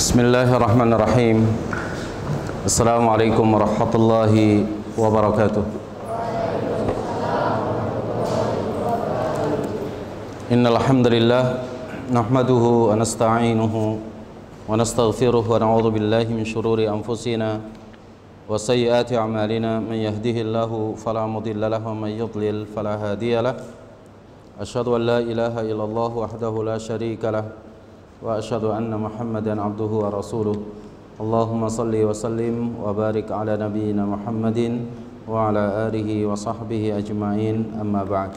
Bismillahirrahmanirrahim. Assalamualaikum warahmatullahi wabarakatuh. Innal hamdalillah nahmaduhu wa nasta'inuhu wa nastaghfiruh wa na'udzu billahi min shururi anfusina wa sayyiati a'malina. Man yahdihillahu fala mudilla lahu wa man yudlil fala hadiya lahu. Asyhadu an la ilaha illallah wahdahu la syarika lahu wa asyhadu anna Muhammadan abduhu wa rasuluh. Allahumma salli wa sallim wa barik ala nabiyyina Muhammadin wa ala alihi wa sahbihi ajma'in, amma ba'd.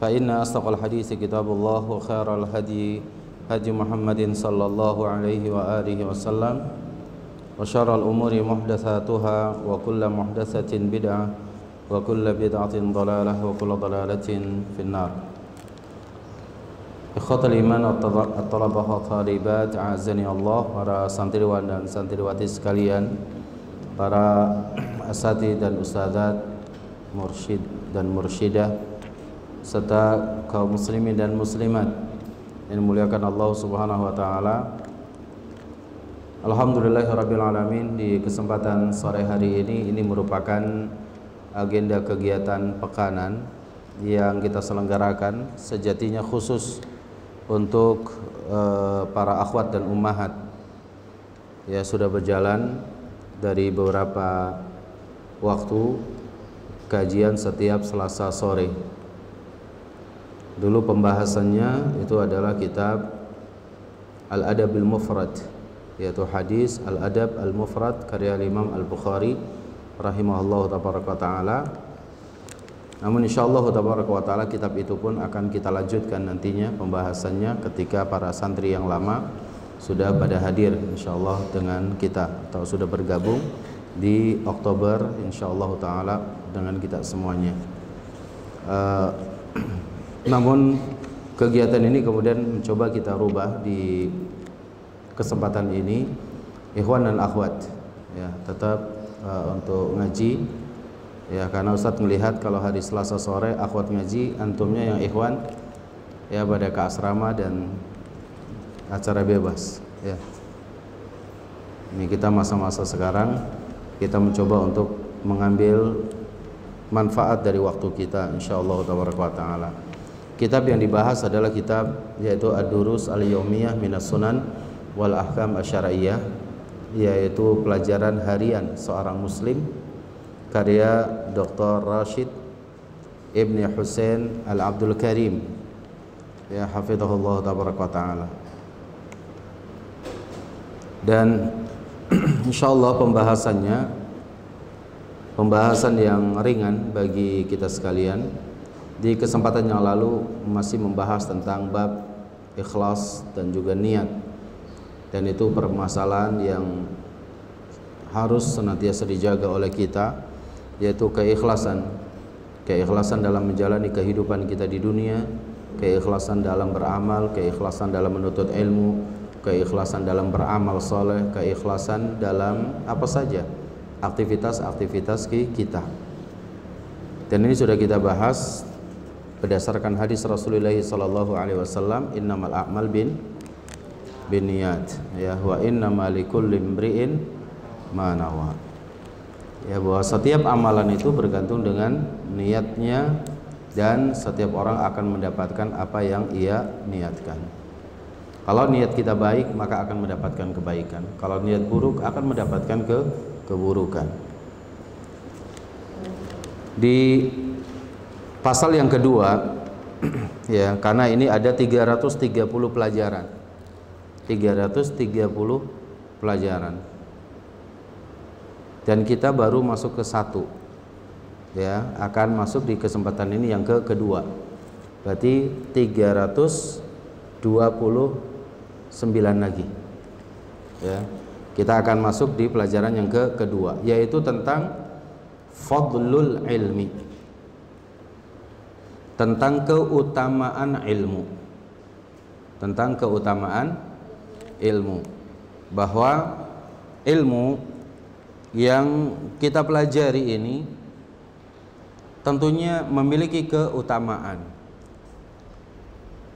Fa inna asdaqal hadits kitabullah wa khairal hadi hadi Muhammadin sallallahu alaihi wa alihi wasallam wa syarral umuri muhdatsatuha wa kullu muhdatsatin bid'ah wa kullu bid'atin dhalalah wa kullu dhalalatin finnar. Ikhwatul iman at-talabah wa talibat, a'azzani Allah, para santriwan dan santriwati sekalian, para asatidz dan ustadzat, mursyid dan mursyidah, serta kaum muslimin dan muslimat yang dimuliakan Allah Subhanahu wa taala. Alhamdulillahirabbil alamin. Di kesempatan sore hari ini merupakan agenda kegiatan pekanan yang kita selenggarakan sejatinya khusus untuk para akhwat dan ummahat. Ya, sudah berjalan dari beberapa waktu kajian setiap Selasa sore. Dulu pembahasannya itu adalah kitab Al-Adabil Mufrad, yaitu hadis Al-Adab Al-Mufrad karya Imam Al-Bukhari rahimahullah taala. Namun insyaallah taala kitab itu pun akan kita lanjutkan nantinya pembahasannya ketika para santri yang lama sudah pada hadir insyaallah dengan kita atau sudah bergabung di Oktober insyaallah taala dengan kita semuanya. Namun kegiatan ini kemudian mencoba kita rubah di kesempatan ini, ikhwan dan akhwat, ya, tetap untuk ngaji. Ya, karena Ustadz melihat kalau hari Selasa sore akhwat ngaji, antumnya yang ikhwan ya pada ke asrama dan acara bebas. Ya, ini kita masa-masa sekarang kita mencoba untuk mengambil manfaat dari waktu kita insyaallah taala. Kitab yang dibahas adalah kitab yaitu Ad-Durus Al-Yaumiyah Minas Sunan wal Ahkam Asy-Syar'iyyah, yaitu pelajaran harian seorang muslim karya Dr. Rashid Ibni Hussein Al-Abdul Karim, ya, hafizahullah taala. Dan insyaallah pembahasan yang ringan bagi kita sekalian. Di kesempatan yang lalu masih membahas tentang bab ikhlas dan juga niat, dan itu permasalahan yang harus senantiasa dijaga oleh kita, yaitu keikhlasan dalam menjalani kehidupan kita di dunia, keikhlasan dalam beramal, keikhlasan dalam menuntut ilmu, keikhlasan dalam beramal soleh, keikhlasan dalam apa saja aktivitas kita. Dan ini sudah kita bahas berdasarkan hadis Rasulullah sallallahu alaihi wasallam, innamal a'mal binniyat, ya, wa innamal likulli imri'in ma nawa. Ya, bahwa setiap amalan itu bergantung dengan niatnya dan setiap orang akan mendapatkan apa yang ia niatkan. Kalau niat kita baik maka akan mendapatkan kebaikan. Kalau niat buruk akan mendapatkan keburukan. Di pasal yang kedua, ya, karena ini ada 330 pelajaran. 330 pelajaran. Dan kita baru masuk ke satu, ya, akan masuk di kesempatan ini yang kedua. Berarti 329 lagi, ya. Kita akan masuk di pelajaran yang kedua, yaitu tentang fadlul ilmi, tentang keutamaan ilmu, tentang keutamaan ilmu, bahwa ilmu yang kita pelajari ini tentunya memiliki keutamaan.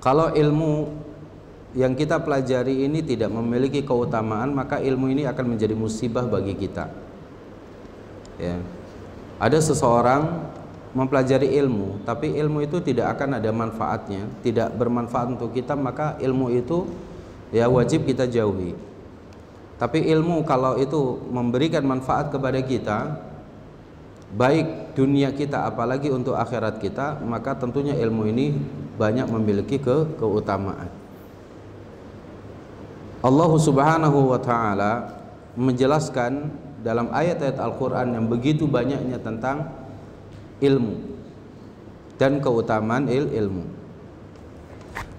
Kalau ilmu yang kita pelajari ini tidak memiliki keutamaan, maka ilmu ini akan menjadi musibah bagi kita. Ya. Ada seseorang mempelajari ilmu, tapi ilmu itu tidak akan ada manfaatnya, tidak bermanfaat untuk kita, maka ilmu itu ya wajib kita jauhi. Tapi ilmu kalau itu memberikan manfaat kepada kita, baik dunia kita apalagi untuk akhirat kita, maka tentunya ilmu ini banyak memiliki keutamaan. Allah Subhanahu wa taala menjelaskan dalam ayat-ayat Al-Qur'an yang begitu banyaknya tentang ilmu dan keutamaan ilmu.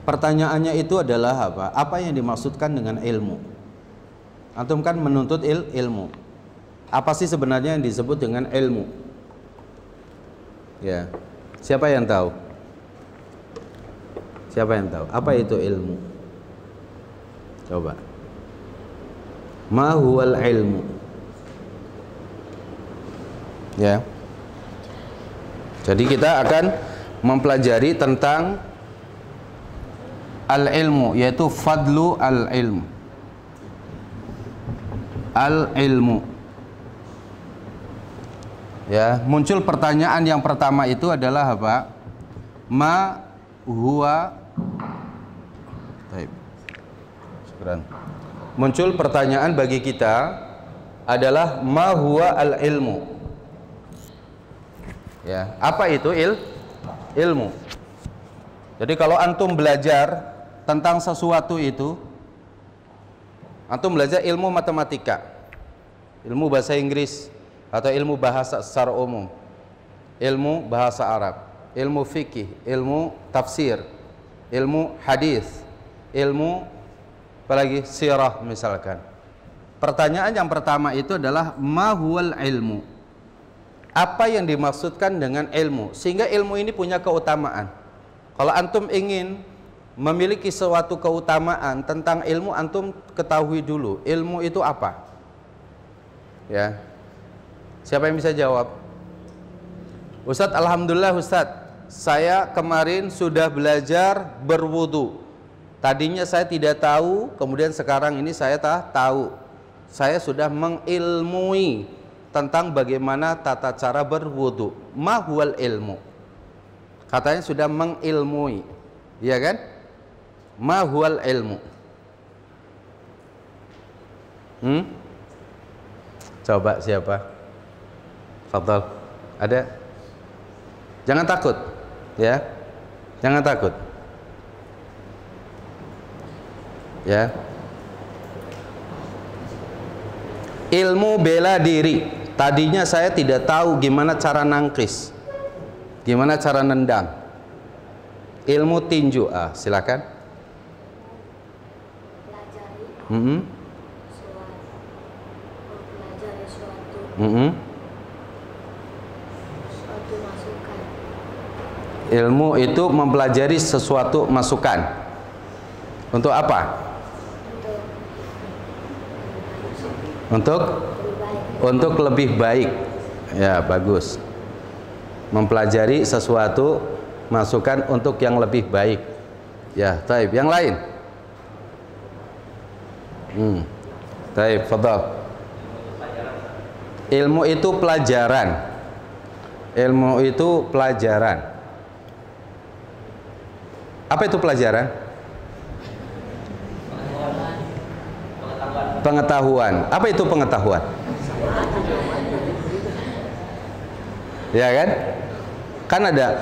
Pertanyaannya itu adalah apa? Apa yang dimaksudkan dengan ilmu? Antum kan menuntut ilmu. Apa sih sebenarnya yang disebut dengan ilmu? Ya. Siapa yang tahu? Siapa yang tahu? Apa itu ilmu? Coba. Ma huwal ilmu? Ya. Jadi kita akan mempelajari tentang al-ilmu, yaitu fadlu al-ilm. Al-ilmu. Ya, muncul pertanyaan yang pertama itu adalah apa? Ma huwa. Baik. Syukran. Muncul pertanyaan bagi kita adalah ma huwa al-ilmu. Ya, apa itu ilmu? Jadi kalau antum belajar tentang sesuatu itu, antum belajar ilmu matematika, ilmu bahasa Inggris, atau ilmu bahasa secara umum, ilmu bahasa Arab, ilmu fikih, ilmu tafsir, ilmu hadis, ilmu apalagi sirah misalkan. Pertanyaan yang pertama itu adalah ma huwal ilmu? Apa yang dimaksudkan dengan ilmu? Sehingga ilmu ini punya keutamaan. Kalau antum ingin memiliki suatu keutamaan tentang ilmu, antum ketahui dulu ilmu itu apa. Ya. Siapa yang bisa jawab? Ustadz, alhamdulillah Ustadz, saya kemarin sudah belajar berwudu. Tadinya saya tidak tahu, kemudian sekarang ini saya tahu. Saya sudah mengilmui tentang bagaimana tata cara berwudu. Ma huwal ilmu? Katanya sudah mengilmui, ya kan? Ma huwal ilmu? Coba siapa? Fadhal. Ada? Jangan takut, ya. Jangan takut. Ya. Ilmu bela diri. Tadinya saya tidak tahu gimana cara nangkis, gimana cara nendang. Ilmu tinju, silakan. Pelajari suatu masukan. Ilmu itu mempelajari sesuatu masukan. Untuk apa? Untuk lebih baik. Ya, bagus. Mempelajari sesuatu masukan untuk yang lebih baik. Ya, taib. Yang lain? Taib, fadhal. Ilmu itu pelajaran. Ilmu itu pelajaran. Apa itu pelajaran? Pengetahuan. Apa itu pengetahuan? Ya kan? Kan ada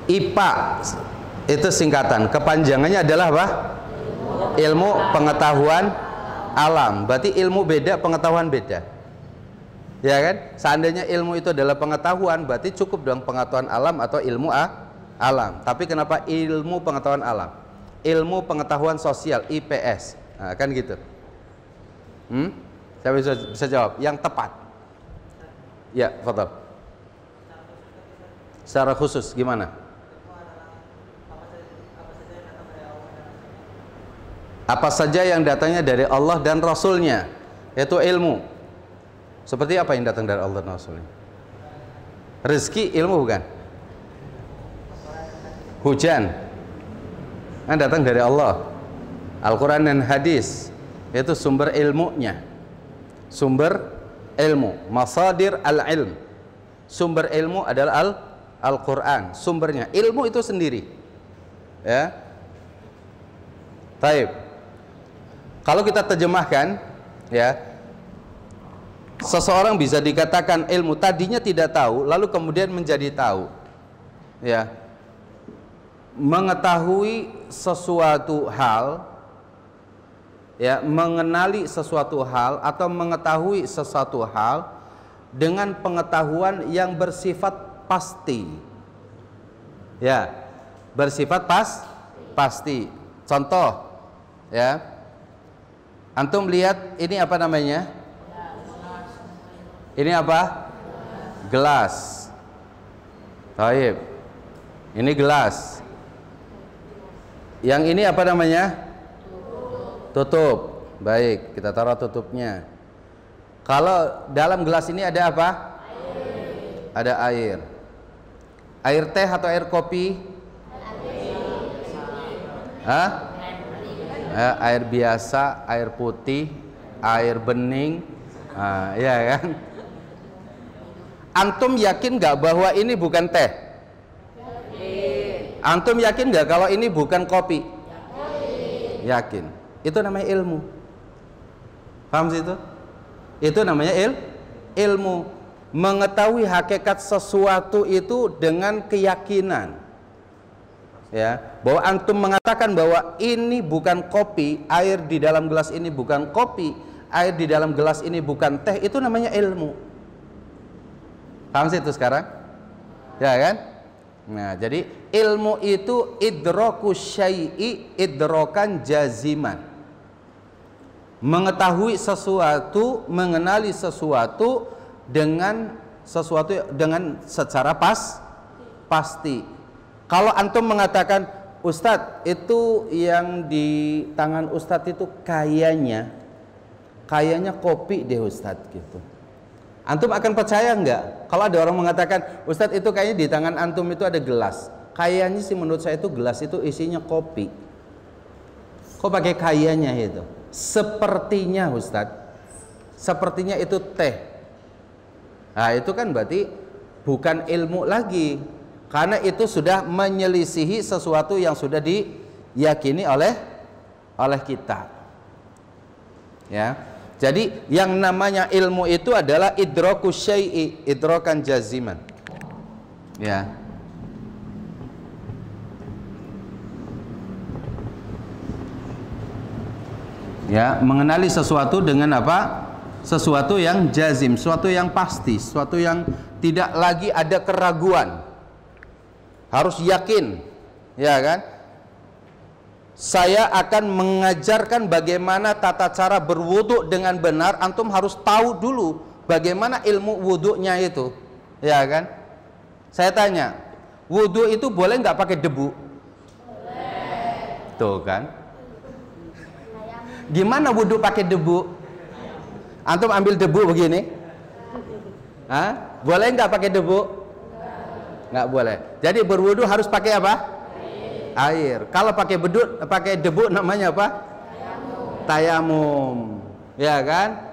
IPA, itu singkatan, kepanjangannya adalah apa? Ilmu pengetahuan alam. Berarti ilmu beda, pengetahuan beda. Ya kan? Seandainya ilmu itu adalah pengetahuan, berarti cukup dong pengetahuan alam atau ilmu alam. Tapi kenapa ilmu pengetahuan alam? Ilmu pengetahuan sosial, IPS. Nah, kan gitu. Saya bisa jawab yang tepat. Ya, fadhal. Secara khusus gimana? Apa saja yang datangnya dari Allah dan Rasulnya, yaitu ilmu. Seperti apa yang datang dari Allah dan Rasulnya? Rezeki ilmu bukan? Hujan Kan datang dari Allah. Al-Quran dan hadis itu sumber ilmunya, sumber ilmu, masadir al-ilm. Sumber ilmu adalah Al-Quran, sumbernya ilmu itu sendiri, ya. Taib. Kalau kita terjemahkan, ya, seseorang bisa dikatakan ilmu tadinya tidak tahu, lalu kemudian menjadi tahu, ya. Mengetahui sesuatu hal, ya, mengenali sesuatu hal atau mengetahui sesuatu hal dengan pengetahuan yang bersifat pasti, ya, bersifat pasti. Contoh, ya, antum lihat ini apa namanya? Ini apa? Gelas. Taib. Ini gelas. Yang ini apa namanya? Tutup. Baik, kita taruh tutupnya. Kalau dalam gelas ini ada apa? Ada air. Air teh atau air kopi? Hah? Air biasa, air putih, air bening, ya kan? Antum yakin nggak bahwa ini bukan teh? Antum yakin nggak kalau ini bukan kopi? Yakin. Itu namanya ilmu. Paham sih itu? Itu namanya ilmu. Mengetahui hakikat sesuatu itu dengan keyakinan, ya, bahwa antum mengatakan bahwa ini bukan kopi, air di dalam gelas ini bukan kopi, air di dalam gelas ini bukan teh, itu namanya ilmu. Paham sih itu sekarang? Ya kan? Nah, jadi ilmu itu idraku syai'i idrokan jaziman. Mengetahui sesuatu, mengenali sesuatu dengan sesuatu dengan secara pasti. Kalau antum mengatakan, Ustadz, itu yang di tangan Ustadz itu kayaknya kopi deh Ustadz, gitu. Antum akan percaya nggak? Kalau ada orang mengatakan, Ustadz, itu kayaknya di tangan antum itu ada gelas. Kayaknya sih menurut saya itu gelas itu isinya kopi. Kok pakai kayaknya itu? Sepertinya Ustadz, sepertinya itu teh. Nah, itu kan berarti bukan ilmu lagi, karena itu sudah menyelisihi sesuatu yang sudah diyakini oleh kita, ya. Jadi yang namanya ilmu itu adalah idraku syai'i idrokan jaziman, ya. Ya, mengenali sesuatu dengan apa? Sesuatu yang jazim, sesuatu yang pasti, sesuatu yang tidak lagi ada keraguan, harus yakin, ya kan? Saya akan mengajarkan bagaimana tata cara berwudu dengan benar. Antum harus tahu dulu bagaimana ilmu wudunya itu, ya kan? Saya tanya, wudu itu boleh nggak pakai debu? Boleh. Tuh kan? Gimana wudu pakai debu? Antum ambil debu begini, boleh nggak pakai debu? Nggak boleh. Jadi berwudu harus pakai apa? Air. Kalau pakai debu namanya apa? Tayamum. Ya kan?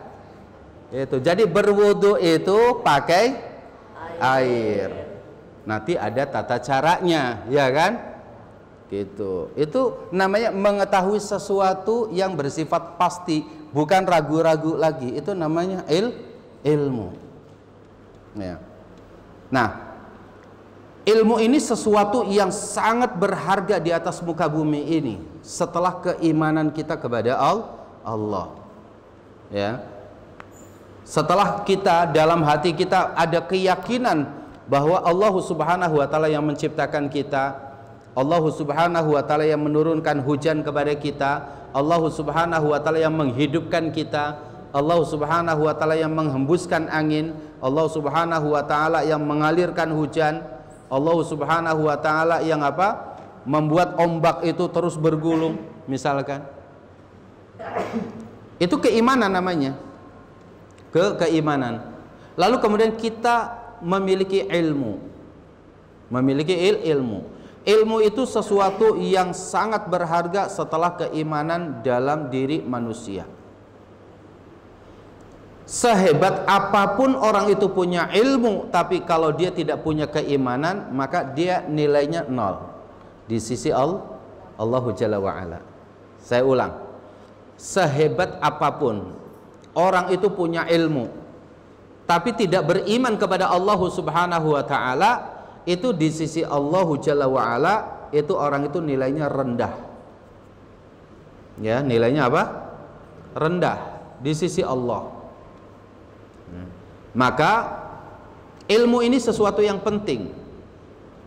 Itu. Jadi berwudu itu pakai air. Nanti ada tata caranya, ya kan? Gitu. Itu namanya mengetahui sesuatu yang bersifat pasti, bukan ragu-ragu lagi. Itu namanya ilmu. Ya. Nah, ilmu ini sesuatu yang sangat berharga di atas muka bumi ini setelah keimanan kita kepada Allah. Ya. Setelah kita dalam hati kita ada keyakinan bahwa Allah Subhanahu wa taala yang menciptakan kita, Allah Subhanahu wa taala yang menurunkan hujan kepada kita, Allah Subhanahu wa taala yang menghidupkan kita, Allah Subhanahu wa taala yang menghembuskan angin, Allah Subhanahu wa taala yang mengalirkan hujan, Allah Subhanahu wa taala yang apa? Membuat ombak itu terus bergulung, misalkan. Itu keimanan namanya. Keimanan. Lalu kemudian kita memiliki ilmu. Memiliki ilmu. Ilmu itu sesuatu yang sangat berharga setelah keimanan dalam diri manusia. Sehebat apapun orang itu punya ilmu, tapi kalau dia tidak punya keimanan, maka dia nilainya nol di sisi Allahu Jalla wa'ala. Saya ulang, sehebat apapun orang itu punya ilmu, tapi tidak beriman kepada Allah Subhanahu wa ta'ala, itu di sisi Allahu Jalla wa'ala, itu orang itu nilainya rendah. Ya, nilainya apa? Rendah di sisi Allah. Maka ilmu ini sesuatu yang penting.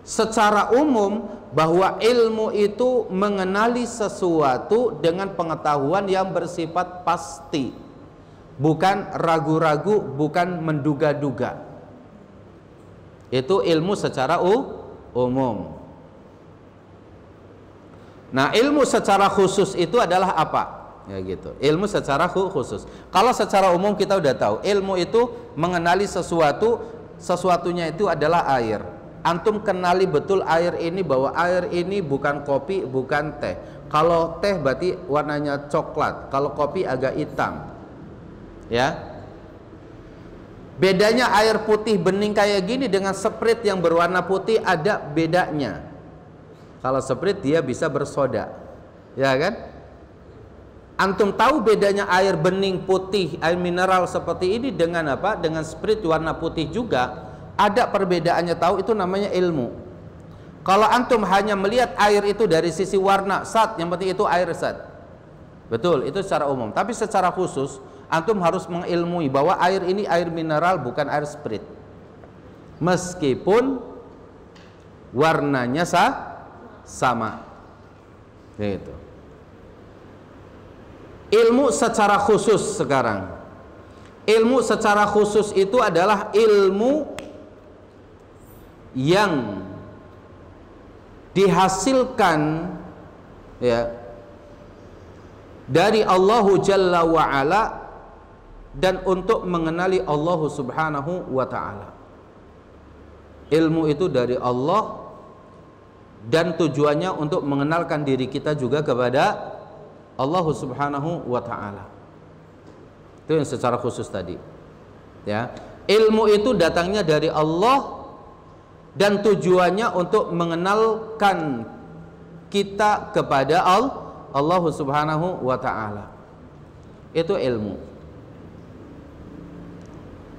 Secara umum, bahwa ilmu itu mengenali sesuatu dengan pengetahuan yang bersifat pasti, bukan ragu-ragu, bukan menduga-duga. Itu ilmu secara umum. Nah, ilmu secara khusus itu adalah apa? Ya gitu. Ilmu secara khusus. Kalau secara umum kita udah tahu, ilmu itu mengenali sesuatu, sesuatunya itu adalah air. Antum kenali betul air ini, bahwa air ini bukan kopi, bukan teh. Kalau teh berarti warnanya coklat, kalau kopi agak hitam. Ya. Bedanya air putih bening kayak gini dengan Sprite yang berwarna putih ada bedanya. Kalau Sprite dia bisa bersoda. Ya kan? Antum tahu bedanya air bening putih, air mineral seperti ini dengan apa? Dengan Sprite warna putih juga. Ada perbedaannya, tahu, itu namanya ilmu. Kalau antum hanya melihat air itu dari sisi warna, yang penting itu air betul, itu secara umum. Tapi secara khusus antum harus mengilmui bahwa air ini air mineral, bukan air Sprite. Meskipun warnanya sama. Gitu. Ilmu secara khusus sekarang. Ilmu secara khusus itu adalah ilmu yang dihasilkan ya dari Allahu Jalla wa'ala, dan untuk mengenali Allah Subhanahu wa ta'ala. Ilmu itu dari Allah, dan tujuannya untuk mengenalkan diri kita juga kepada Allah Subhanahu wa ta'ala. Itu yang secara khusus tadi. Ya, ilmu itu datangnya dari Allah, dan tujuannya untuk mengenalkan kita kepada Allah Subhanahu wa ta'ala. Itu ilmu.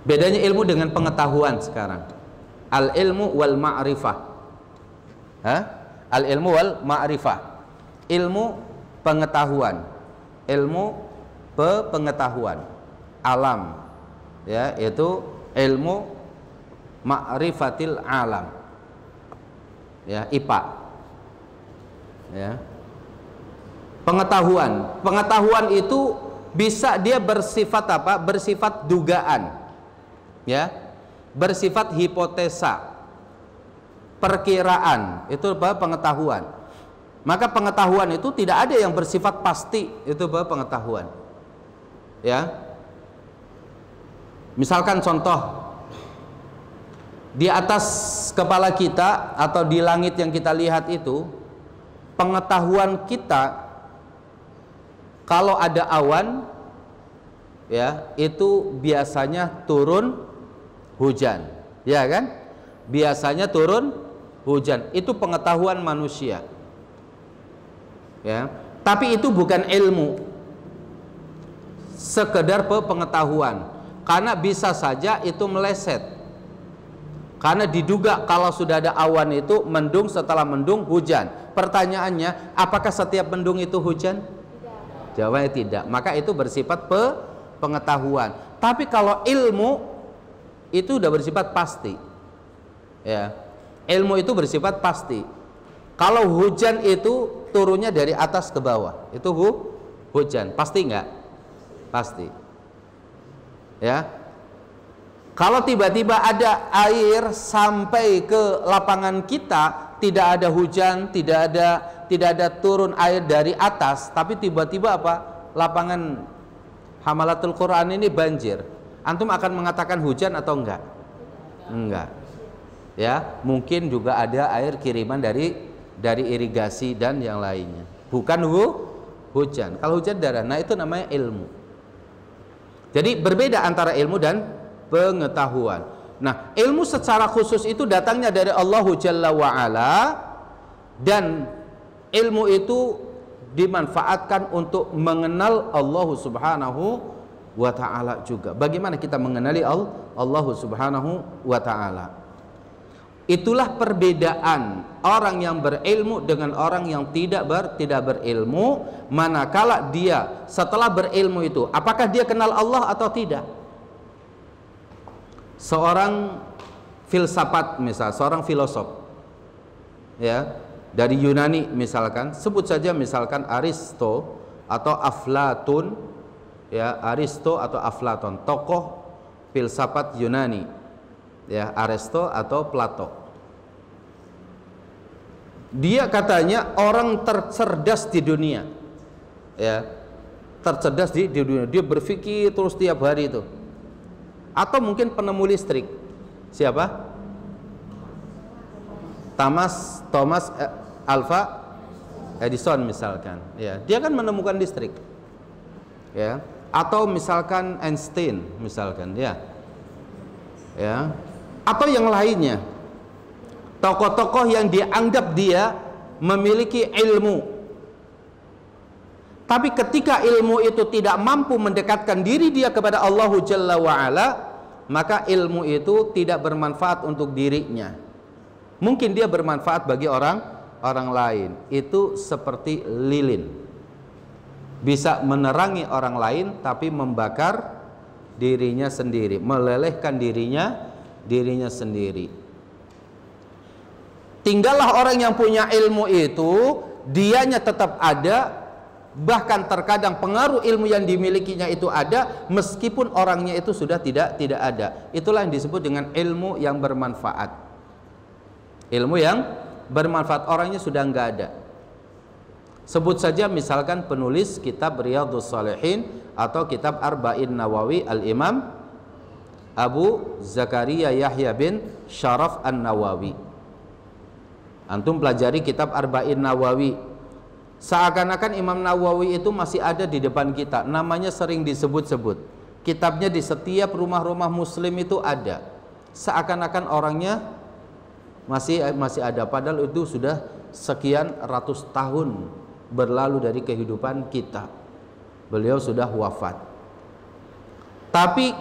Bedanya ilmu dengan pengetahuan sekarang. Al ilmu wal ma'rifah. Al ilmu wal ma'rifah. Ilmu pengetahuan, ilmu pengetahuan alam, ya, yaitu ilmu ma'rifatil alam, ya, IPA, ya. Pengetahuan itu bisa dia bersifat apa? Bersifat dugaan, ya, bersifat hipotesa, perkiraan, itu apa? Pengetahuan. Maka pengetahuan itu tidak ada yang bersifat pasti, itu pengetahuan. Ya. Misalkan contoh, di atas kepala kita atau di langit yang kita lihat itu, pengetahuan kita kalau ada awan, ya, itu biasanya turun hujan, ya kan? Biasanya turun hujan. Itu pengetahuan manusia. Ya, tapi itu bukan ilmu, sekedar pengetahuan, karena bisa saja itu meleset, karena diduga kalau sudah ada awan itu mendung, setelah mendung hujan. Pertanyaannya, apakah setiap mendung itu hujan? Tidak. Jawabnya tidak. Maka itu bersifat pengetahuan. Tapi kalau ilmu itu sudah bersifat pasti. Ya, ilmu itu bersifat pasti. Kalau hujan itu turunnya dari atas ke bawah, itu hujan, pasti enggak? Pasti. Ya. Kalau tiba-tiba ada air sampai ke lapangan kita, tidak ada hujan, tidak ada turun air dari atas, tapi tiba-tiba apa? Lapangan Hamalatul Quran ini banjir. Antum akan mengatakan hujan atau enggak? Enggak. Ya, mungkin juga ada air kiriman dari dari irigasi dan yang lainnya. Bukan hujan. Kalau hujan darah, nah itu namanya ilmu. Jadi berbeda antara ilmu dan pengetahuan. Nah, ilmu secara khusus itu datangnya dari Allah Jalla wa'ala, dan ilmu itu dimanfaatkan untuk mengenal Allah Subhanahu wa ta'ala juga. Bagaimana kita mengenali Allah Subhanahu wa ta'ala? Itulah perbedaan orang yang berilmu dengan orang yang tidak berilmu. Manakala dia setelah berilmu itu, apakah dia kenal Allah atau tidak? Seorang filsafat misal, seorang filosof ya, dari Yunani misalkan, sebut saja misalkan Aristo atau Aflatun ya, Aristo atau Aflaton, tokoh filsafat Yunani ya, Aristo atau Plato. Dia katanya orang tercerdas di dunia ya, tercerdas di dunia. Dia berpikir terus tiap hari itu. Atau mungkin penemu listrik. Siapa? Thomas Alva Edison misalkan ya, dia kan menemukan listrik ya. Atau misalkan Einstein misalkan ya, atau yang lainnya, tokoh-tokoh yang dianggap dia memiliki ilmu, tapi ketika ilmu itu tidak mampu mendekatkan diri dia kepada Allah Jalla wa'ala, maka ilmu itu tidak bermanfaat untuk dirinya. Mungkin dia bermanfaat bagi orang lain. Itu seperti lilin, bisa menerangi orang lain tapi membakar dirinya sendiri, melelehkan dirinya sendiri. Tinggallah orang yang punya ilmu itu, dianya tetap ada, bahkan terkadang pengaruh ilmu yang dimilikinya itu ada meskipun orangnya itu sudah tidak ada. Itulah yang disebut dengan ilmu yang bermanfaat. Ilmu yang bermanfaat, orangnya sudah nggak ada. Sebut saja misalkan penulis kitab Riyadhus Shalihin atau kitab Arba'in Nawawi, Al-Imam Abu Zakaria Yahya bin Sharaf An-Nawawi. Antum pelajari kitab Arba'in Nawawi, seakan-akan Imam Nawawi itu masih ada di depan kita. Namanya sering disebut-sebut, kitabnya di setiap rumah-rumah muslim itu ada. Seakan-akan orangnya masih ada, padahal itu sudah sekian ratus tahun berlalu dari kehidupan kita. Beliau sudah wafat, tapi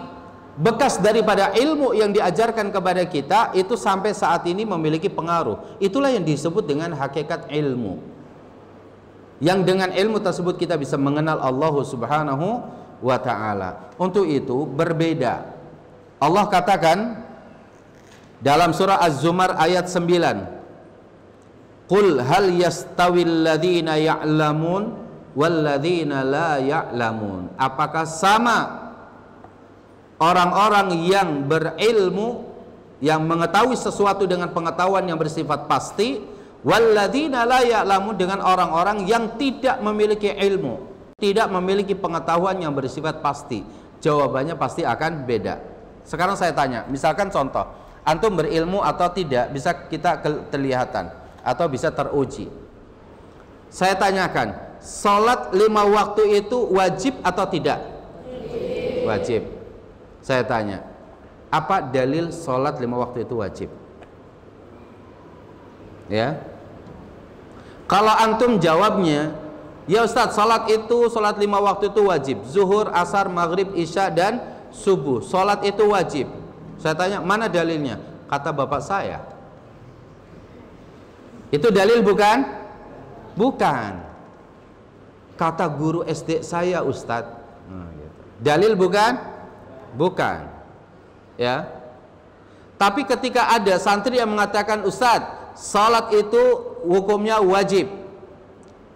bekas daripada ilmu yang diajarkan kepada kita itu sampai saat ini memiliki pengaruh. Itulah yang disebut dengan hakikat ilmu, yang dengan ilmu tersebut kita bisa mengenal Allah Subhanahu wa ta'ala. Untuk itu berbeda. Allah katakan dalam surah Az-Zumar ayat 9, Qul hal yastawil ladzina ya'lamun wal ladzina la ya'lamun. Apakah sama orang-orang yang berilmu, yang mengetahui sesuatu dengan pengetahuan yang bersifat pasti, wal ladzina la ya'lamun, dengan orang-orang yang tidak memiliki ilmu, tidak memiliki pengetahuan yang bersifat pasti? Jawabannya pasti akan beda. Sekarang saya tanya, misalkan contoh, antum berilmu atau tidak bisa kita kelihatan atau bisa teruji. Saya tanyakan, sholat 5 waktu itu wajib atau tidak? Wajib. Saya tanya, apa dalil sholat 5 waktu itu wajib? Ya, kalau antum jawabnya, ya Ustadz, sholat 5 waktu itu wajib, zuhur, asar, maghrib, isya, dan subuh, sholat itu wajib. Saya tanya, mana dalilnya? Kata bapak saya. Itu dalil bukan? Bukan. Kata guru SD saya, Ustadz. Dalil bukan? Bukan. Ya. Tapi ketika ada santri yang mengatakan, Ustadz, salat itu hukumnya wajib.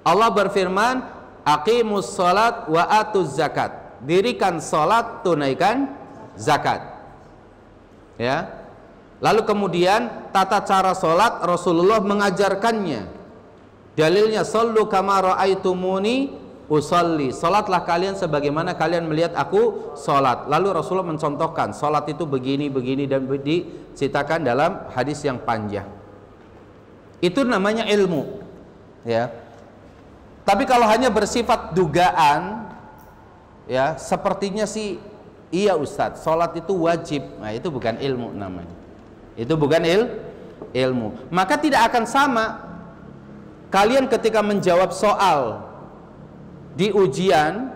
Allah berfirman, aqimus salat wa atuz zakat. Dirikan salat, tunaikan zakat. Ya. Lalu kemudian tata cara salat Rasulullah mengajarkannya. Dalilnya, sallu kama ra'aitumuni usalli. Salatlah kalian sebagaimana kalian melihat aku salat. Lalu Rasulullah mencontohkan salat itu begini dan diceritakan dalam hadis yang panjang. itu namanya ilmu, ya. Tapi kalau hanya bersifat dugaan, ya, sepertinya sih iya Ustadz, sholat itu wajib, nah itu bukan ilmu namanya. Itu bukan ilmu. Maka tidak akan sama kalian ketika menjawab soal di ujian,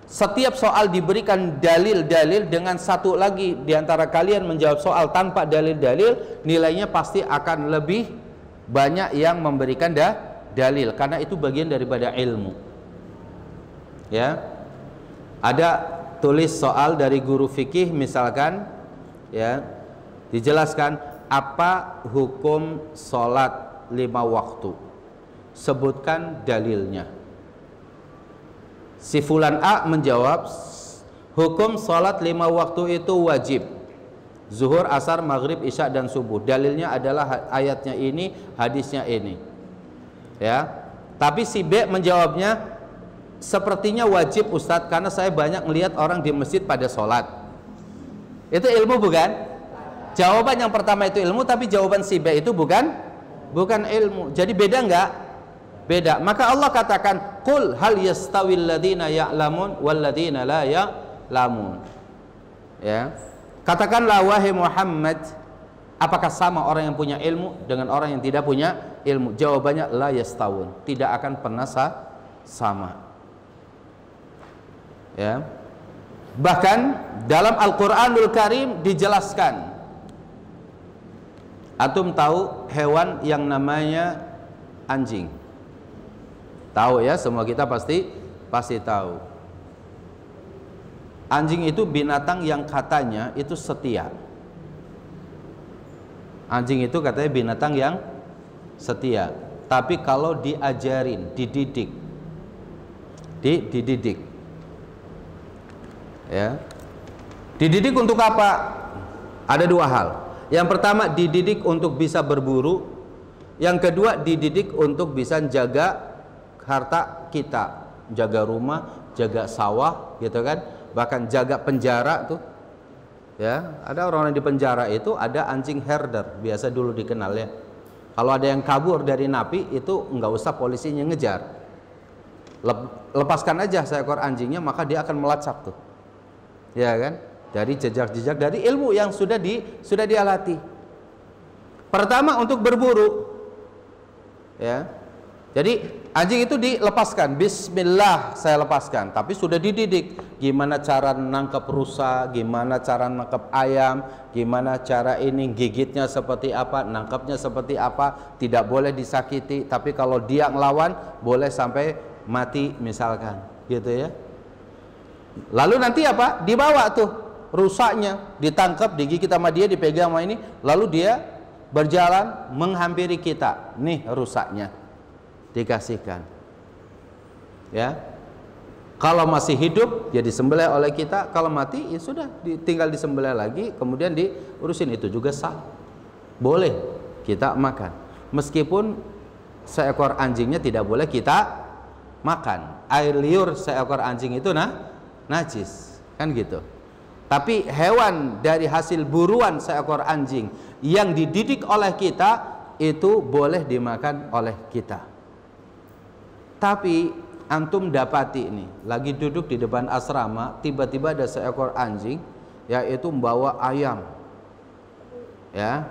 setiap soal diberikan dalil-dalil, dengan satu lagi diantara kalian menjawab soal tanpa dalil-dalil, nilainya pasti akan lebih banyak yang memberikan dalil, karena itu bagian daripada ilmu. Ya, ada tulis soal dari guru fikih misalkan, ya, dijelaskan apa hukum sholat 5 waktu, sebutkan dalilnya. Si fulan A menjawab, hukum sholat 5 waktu itu wajib, zuhur, asar, maghrib, isya, dan subuh. Dalilnya adalah ayatnya ini, hadisnya ini. Ya, tapi si B menjawabnya, sepertinya wajib Ustadz, karena saya banyak melihat orang di masjid pada sholat. Itu ilmu bukan? Jawaban yang pertama itu ilmu, tapi jawaban si B itu bukan ilmu. Jadi beda enggak? Beda. Maka Allah katakan, qul hal yastawil ladzina ya'lamun wal ladzina la ya'lamun. Ya. Katakanlah wahai Muhammad, apakah sama orang yang punya ilmu dengan orang yang tidak punya ilmu? Jawabannya la yastawun, tidak akan pernah sama. Ya. Bahkan dalam Al-Qur'anul Karim dijelaskan, antum tahu hewan yang namanya anjing? Tahu ya, semua kita pasti tahu. Anjing itu binatang yang katanya itu setia. Anjing itu katanya binatang yang setia. Tapi kalau diajarin, dididik, ya, dididik untuk apa? Ada 2 hal. Yang pertama, dididik untuk bisa berburu. Yang kedua, dididik untuk bisa jaga harta kita, jaga rumah, jaga sawah, gitu kan, bahkan jaga penjara tuh. Ya, ada orang yang di penjara itu ada anjing herder, biasa dulu dikenal ya. Kalau ada yang kabur dari napi itu nggak usah polisinya ngejar, lepaskan aja seekor anjingnya, maka dia akan melacak tuh, ya kan, dari jejak-jejak dari ilmu yang sudah dia latih. Pertama untuk berburu, ya. Jadi anjing itu dilepaskan, bismillah saya lepaskan, tapi sudah dididik gimana cara nangkep rusa, gimana cara nangkep ayam, gimana cara ini gigitnya seperti apa, nangkepnya seperti apa, tidak boleh disakiti, tapi kalau dia ngelawan boleh sampai mati misalkan, gitu ya. Lalu nanti apa? Dibawa tuh rusaknya, ditangkap, digigit sama dia, dipegang sama ini, lalu dia berjalan menghampiri kita, nih rusaknya, dikasihkan, ya. Kalau masih hidup ya disembelih oleh kita, kalau mati ya sudah tinggal disembelih lagi, kemudian diurusin, itu juga sah, boleh kita makan, meskipun seekor anjingnya tidak boleh kita makan. Air liur seekor anjing itu najis, kan gitu. Tapi hewan dari hasil buruan seekor anjing yang dididik oleh kita itu boleh dimakan oleh kita. Tapi antum dapati ini, lagi duduk di depan asrama, tiba-tiba ada seekor anjing, yaitu membawa ayam, ya,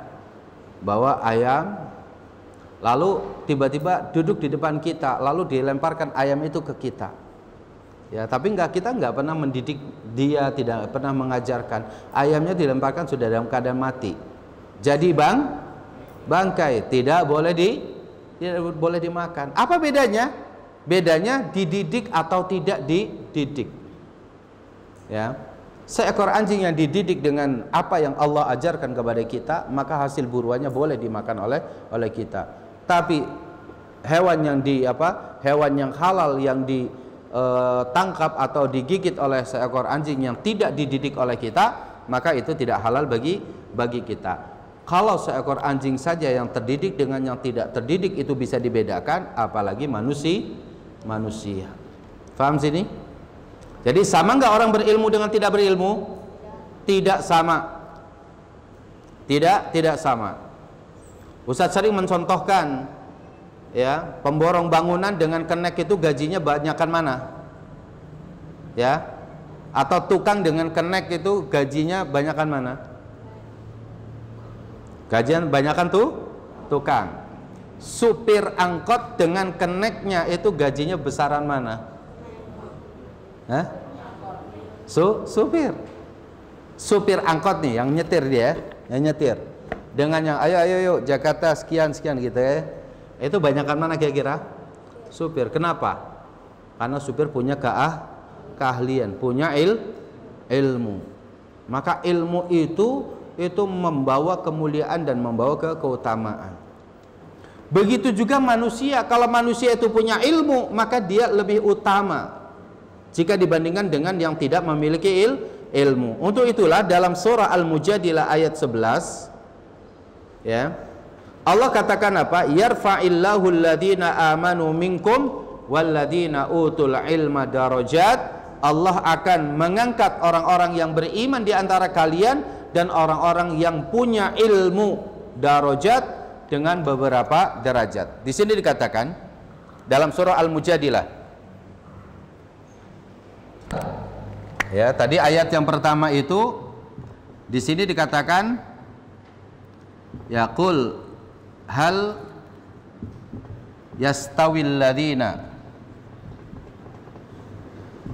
bawa ayam, lalu tiba-tiba duduk di depan kita, lalu dilemparkan ayam itu ke kita, ya. Tapi kita nggak pernah mendidik dia, tidak pernah mengajarkan. Ayamnya dilemparkan sudah dalam keadaan mati, jadi bangkai, tidak boleh dimakan. Apa bedanya? Bedanya dididik atau tidak dididik, ya. Seekor anjing yang dididik dengan apa yang Allah ajarkan kepada kita, maka hasil buruannya boleh dimakan oleh kita. Tapi hewan yang halal yang ditangkap atau digigit oleh seekor anjing yang tidak dididik oleh kita, maka itu tidak halal bagi kita. Kalau seekor anjing saja yang terdidik dengan yang tidak terdidik itu bisa dibedakan, apalagi manusia. Paham sini? Jadi sama nggak orang berilmu dengan tidak berilmu? Tidak sama. Tidak sama. Ustadz sering mencontohkan, ya, pemborong bangunan dengan kenek itu gajinya banyakan mana? Ya, atau tukang dengan kenek itu gajinya banyakan mana? Gajian banyakan tuh tukang. Supir angkot dengan keneknya itu gajinya besaran mana? Hah? Supir angkot nih yang nyetir dia, yang nyetir. Dengan yang ayo yuk Jakarta sekian gitu ya. Itu banyakan mana kira-kira? Supir. Kenapa? Karena supir punya keahlian, punya ilmu. Maka ilmu itu membawa kemuliaan dan membawa keutamaan. Begitu juga manusia. Kalau manusia itu punya ilmu, maka dia lebih utama jika dibandingkan dengan yang tidak memiliki ilmu. Untuk itulah dalam surah Al-Mujadilah ayat 11, ya, Allah katakan apa? Yarfa'illahu alladhina amanu minkum walladhina utul ilma darajat. Allah akan mengangkat orang-orang yang beriman di antara kalian dan orang-orang yang punya ilmu darajat dengan beberapa derajat. Di sini dikatakan dalam surah Al-Mujadilah. Ya, tadi ayat yang pertama itu di sini dikatakan yaqul hal yastawil ladzina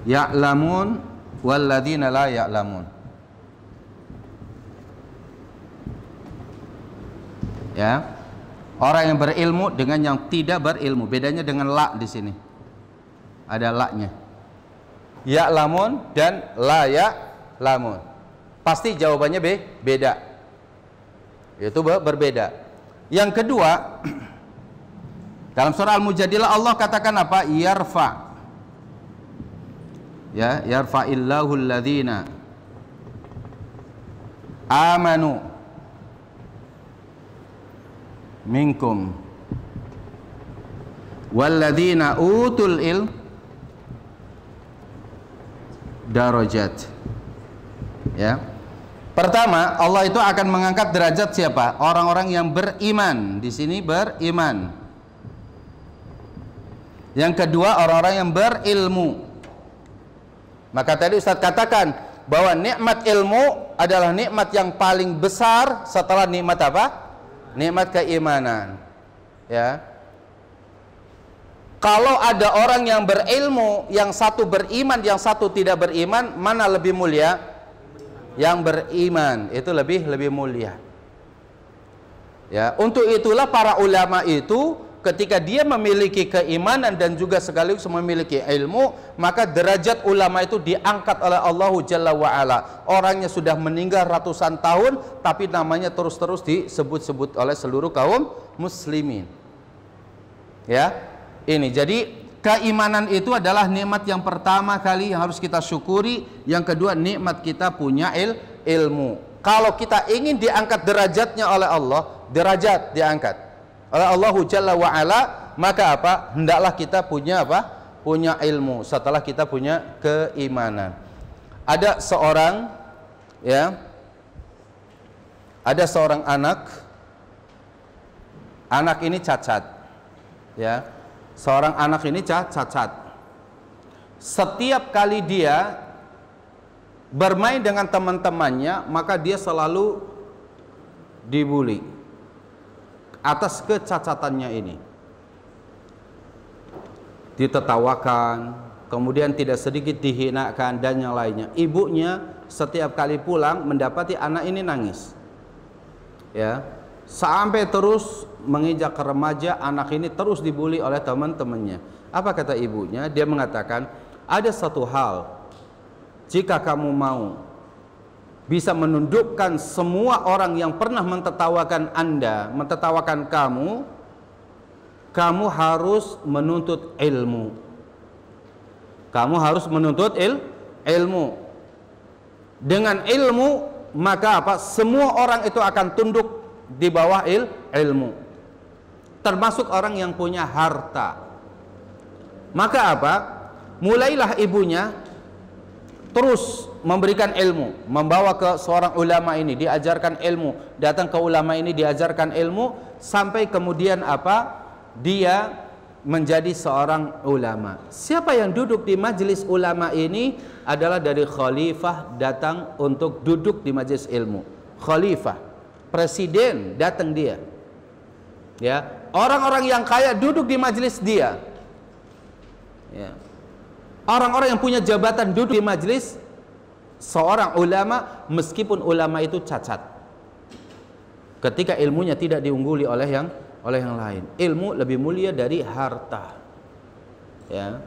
ya'lamun wal ladzina la ya'lamun. Ya. Orang yang berilmu dengan yang tidak berilmu. Bedanya dengan la di sini. Ada la-nya. Ya'lamun dan la ya'lamun. Pasti jawabannya beda. Itu berbeda. Yang kedua, dalam surah Al-Mujadilah Allah katakan apa? Yarfa. Ya, yarfa'illahu alladhina amanu minkum walladzina utul ilm darajat. Ya. Pertama, Allah itu akan mengangkat derajat siapa? Orang-orang yang beriman. Di sini beriman. Yang kedua, orang-orang yang berilmu. Maka tadi Ustadz katakan bahwa nikmat ilmu adalah nikmat yang paling besar setelah nikmat apa? Nikmat keimanan. Ya. Kalau ada orang yang berilmu, yang satu beriman, yang satu tidak beriman, mana lebih mulia? Yang beriman itu lebih mulia. Ya, untuk itulah para ulama itu ketika dia memiliki keimanan dan juga sekaligus memiliki ilmu, maka derajat ulama itu diangkat oleh Allah Jalla wa Ala. Orangnya sudah meninggal ratusan tahun, tapi namanya terus-terus disebut-sebut oleh seluruh kaum muslimin. Ya, ini jadi keimanan itu adalah nikmat yang pertama kali yang harus kita syukuri. Yang kedua, nikmat kita punya ilmu. Kalau kita ingin diangkat derajatnya oleh Allah, derajat diangkat oleh Allah Jalla wa Ala, maka apa? Hendaklah kita punya apa? Punya ilmu setelah kita punya keimanan. Ada seorang, ya, ada seorang anak ini cacat, ya, seorang anak ini cacat. Setiap kali dia bermain dengan teman-temannya, maka dia selalu dibully atas kecacatannya ini. Ditertawakan, kemudian tidak sedikit dihinakan dan yang lainnya. Ibunya setiap kali pulang mendapati anak ini nangis. Ya, sampai terus menginjak remaja, anak ini terus dibully oleh teman-temannya. Apa kata ibunya? Dia mengatakan, ada satu hal, jika kamu mau bisa menundukkan semua orang yang pernah mentertawakan Anda, mentertawakan kamu harus menuntut ilmu. Kamu harus menuntut ilmu. Dengan ilmu, maka apa? Semua orang itu akan tunduk di bawah ilmu. Termasuk orang yang punya harta. Maka apa? Mulailah ibunya terus memberikan ilmu, membawa ke seorang ulama ini, diajarkan ilmu, datang ke ulama ini, diajarkan ilmu, sampai kemudian apa? Dia menjadi seorang ulama. Siapa yang duduk di majelis ulama ini adalah dari khalifah datang untuk duduk di majelis ilmu. Khalifah, presiden datang dia. Ya, orang-orang yang kaya duduk di majelis dia. Ya. Orang-orang yang punya jabatan duduk di majelis seorang ulama, meskipun ulama itu cacat. Ketika ilmunya tidak diungguli oleh yang lain. Ilmu lebih mulia dari harta. Ya.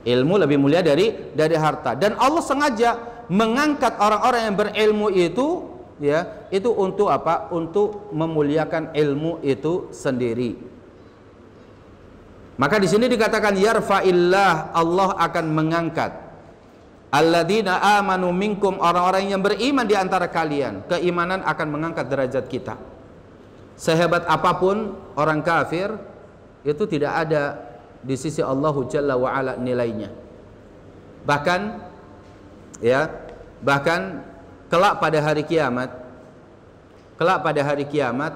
Ilmu lebih mulia dari harta. Dan Allah sengaja mengangkat orang-orang yang berilmu itu, ya, itu untuk apa? Untuk memuliakan ilmu itu sendiri. Maka di sini dikatakan yarfa'illah, Allah akan mengangkat alladzina amanu minkum, orang-orang yang beriman di antara kalian. Keimanan akan mengangkat derajat kita. Sehebat apapun orang kafir, itu tidak ada di sisi Allah Jalla wa Ala nilainya. Bahkan ya, bahkan kelak pada hari kiamat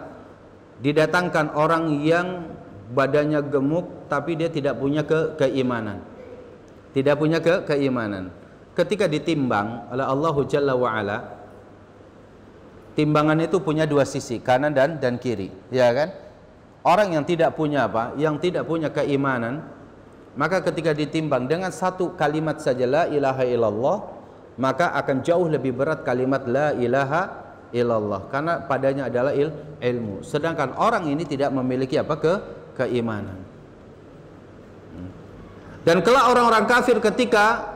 didatangkan orang yang badannya gemuk tapi dia tidak punya keimanan. Tidak punya keimanan. Ketika ditimbang oleh Allah Jalla wa Ala, timbangan itu punya dua sisi, kanan dan kiri, ya kan? Orang yang tidak punya apa? Yang tidak punya keimanan, maka ketika ditimbang dengan satu kalimat saja la ilaha illallah, maka akan jauh lebih berat kalimat la ilaha illallah, karena padanya adalah ilmu. Sedangkan orang ini tidak memiliki apa? Keimanan. Dan kelak orang-orang kafir ketika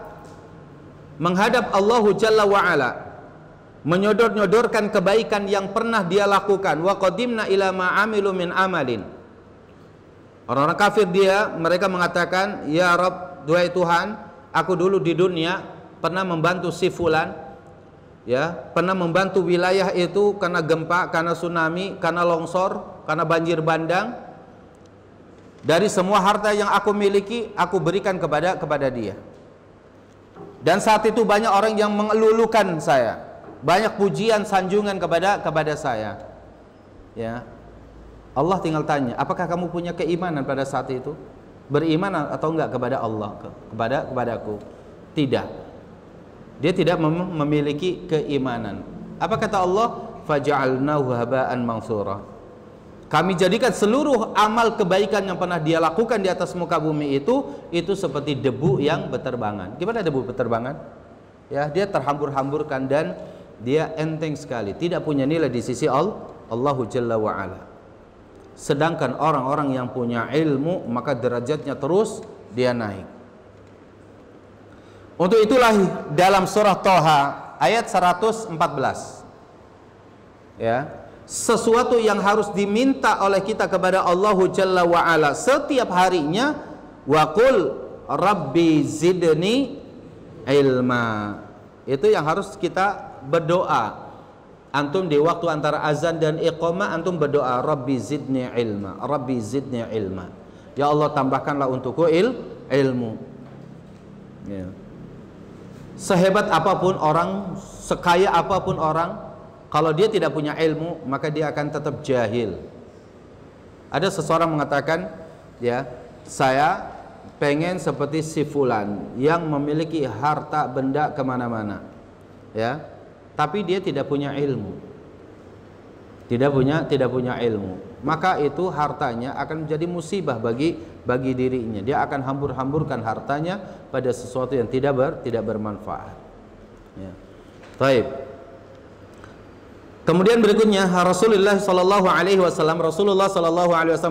menghadap Allah Jalla wa Ala, menyodor-nyodorkan kebaikan yang pernah dia lakukan, wa qadimna ila ma amilu min amalin. Orang-orang kafir mereka mengatakan, ya Rabb, duhai Tuhan, aku dulu di dunia pernah membantu si fulan, ya, pernah membantu wilayah itu karena gempa, karena tsunami, karena longsor, karena banjir bandang. Dari semua harta yang aku miliki, aku berikan kepada dia. Dan saat itu banyak orang yang mengelulukan saya, banyak pujian sanjungan kepada saya. Ya. Allah tinggal tanya, apakah kamu punya keimanan pada saat itu? Beriman atau enggak kepada Allah, kepadaku? Tidak. Dia tidak memiliki keimanan. Apa kata Allah? Faja'alnahu haba'an mansura. Kami jadikan seluruh amal kebaikan yang pernah dia lakukan di atas muka bumi itu seperti debu yang berterbangan. Gimana debu berterbangan? Ya, dia terhambur-hamburkan dan dia enteng sekali, tidak punya nilai di sisi Allah Jalla wa Ala. Sedangkan orang-orang yang punya ilmu, maka derajatnya terus dia naik. Untuk itulah dalam surah Thaha ayat 114, ya, sesuatu yang harus diminta oleh kita kepada Allah Jalla wa Ala setiap harinya, wa qul rabbi zidni ilma. Itu yang harus kita berdoa. Antum di waktu antara azan dan iqamah, antum berdoa, rabbi zidni ilma, rabbi zidni ilma. Ya Allah, tambahkanlah untukku ilmu. Ya. Sehebat apapun orang, sekaya apapun orang, kalau dia tidak punya ilmu, maka dia akan tetap jahil. Ada seseorang mengatakan, ya, saya pengen seperti si fulan yang memiliki harta benda kemana-mana, ya, tapi dia tidak punya ilmu, tidak punya ilmu, maka itu hartanya akan menjadi musibah bagi dirinya. Dia akan hambur-hamburkan hartanya pada sesuatu yang tidak bermanfaat. Ya. Baik. Kemudian berikutnya Rasulullah Sallallahu Alaihi Wasallam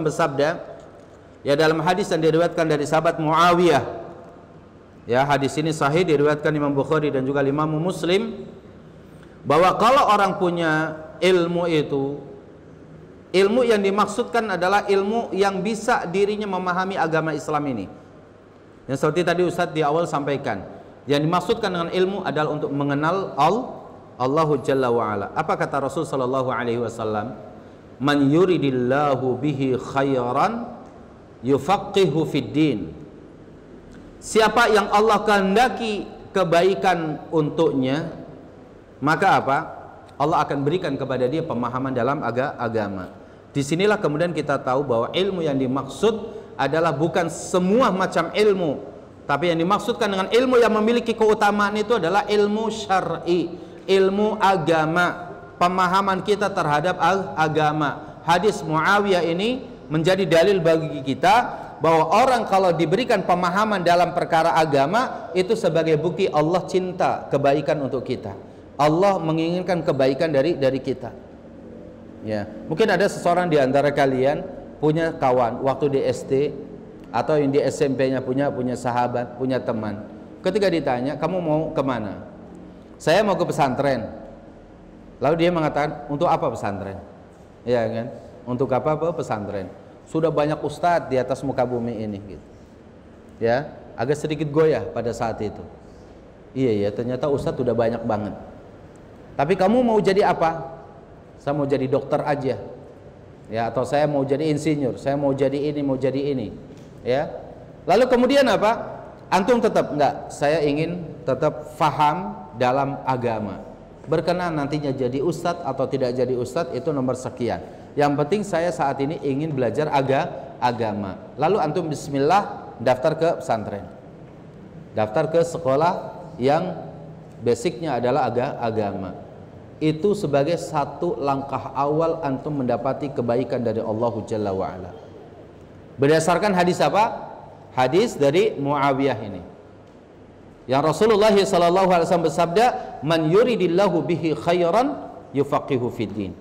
bersabda, ya, dalam hadis yang diriwayatkan dari sahabat Muawiyah, ya, hadis ini sahih, diriwayatkan Imam Bukhari dan juga Imam Muslim, bahwa kalau orang punya ilmu itu, ilmu yang dimaksudkan adalah ilmu yang bisa dirinya memahami agama Islam ini. Yang seperti tadi Ustadz di awal sampaikan, yang dimaksudkan dengan ilmu adalah untuk mengenal Allah Jalla wa Ala. Apa kata Rasul Sallallahu Alaihi Wasallam? Man yuridillahu bihi khairan yufaqihu fid din. Siapa yang Allah kehendaki kebaikan untuknya, maka apa? Allah akan berikan kepada dia pemahaman dalam agama. Disinilah kemudian kita tahu bahwa ilmu yang dimaksud adalah bukan semua macam ilmu, tapi yang dimaksudkan dengan ilmu yang memiliki keutamaan itu adalah ilmu syar'i, ilmu agama, pemahaman kita terhadap agama. Hadis Muawiyah ini menjadi dalil bagi kita bahwa orang kalau diberikan pemahaman dalam perkara agama itu sebagai bukti Allah cinta kebaikan untuk kita. Allah menginginkan kebaikan dari kita. Ya, mungkin ada seseorang di antara kalian punya kawan waktu di SD atau yang di SMP-nya punya sahabat, punya teman. Ketika ditanya, "Kamu mau kemana?" "Saya mau ke pesantren." Lalu dia mengatakan, "Untuk apa pesantren?" Ya kan? Untuk apa pesantren? Sudah banyak ustadz di atas muka bumi ini gitu. Ya, agak sedikit goyah pada saat itu. Iya, ternyata ustadz sudah banyak banget. Tapi kamu mau jadi apa? Saya mau jadi dokter aja. Ya, atau saya mau jadi insinyur, saya mau jadi ini, mau jadi ini. Ya. Lalu kemudian apa? Antum tetap enggak, saya ingin tetap faham dalam agama. Berkenan nantinya jadi ustadz atau tidak jadi ustadz itu nomor sekian. Yang penting saya saat ini ingin belajar agama. Lalu antum bismillah daftar ke pesantren. Daftar ke sekolah yang basicnya adalah agama. Itu sebagai satu langkah awal antum mendapati kebaikan dari Allah Jalla wa'ala. Berdasarkan hadis apa? Hadis dari Muawiyah ini. Yang Rasulullah SAW bersabda, "Man yuridillahu bihi khairan yufaqihu fid din."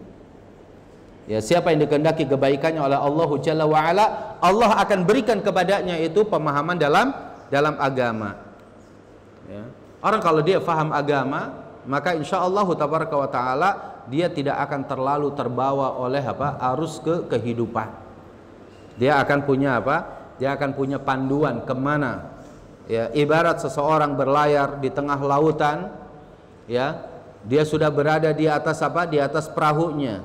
Ya, siapa yang dikehendaki kebaikannya oleh Allah Jalla wa'ala, Allah akan berikan kepadanya itu pemahaman dalam agama. Ya. Orang kalau dia faham agama, maka insya Allah tabaraka wa ta'ala dia tidak akan terlalu terbawa oleh arus kehidupan. Dia akan punya Dia akan punya panduan kemana. Ya, ibarat seseorang berlayar di tengah lautan, ya, dia sudah berada di atas Di atas perahunya.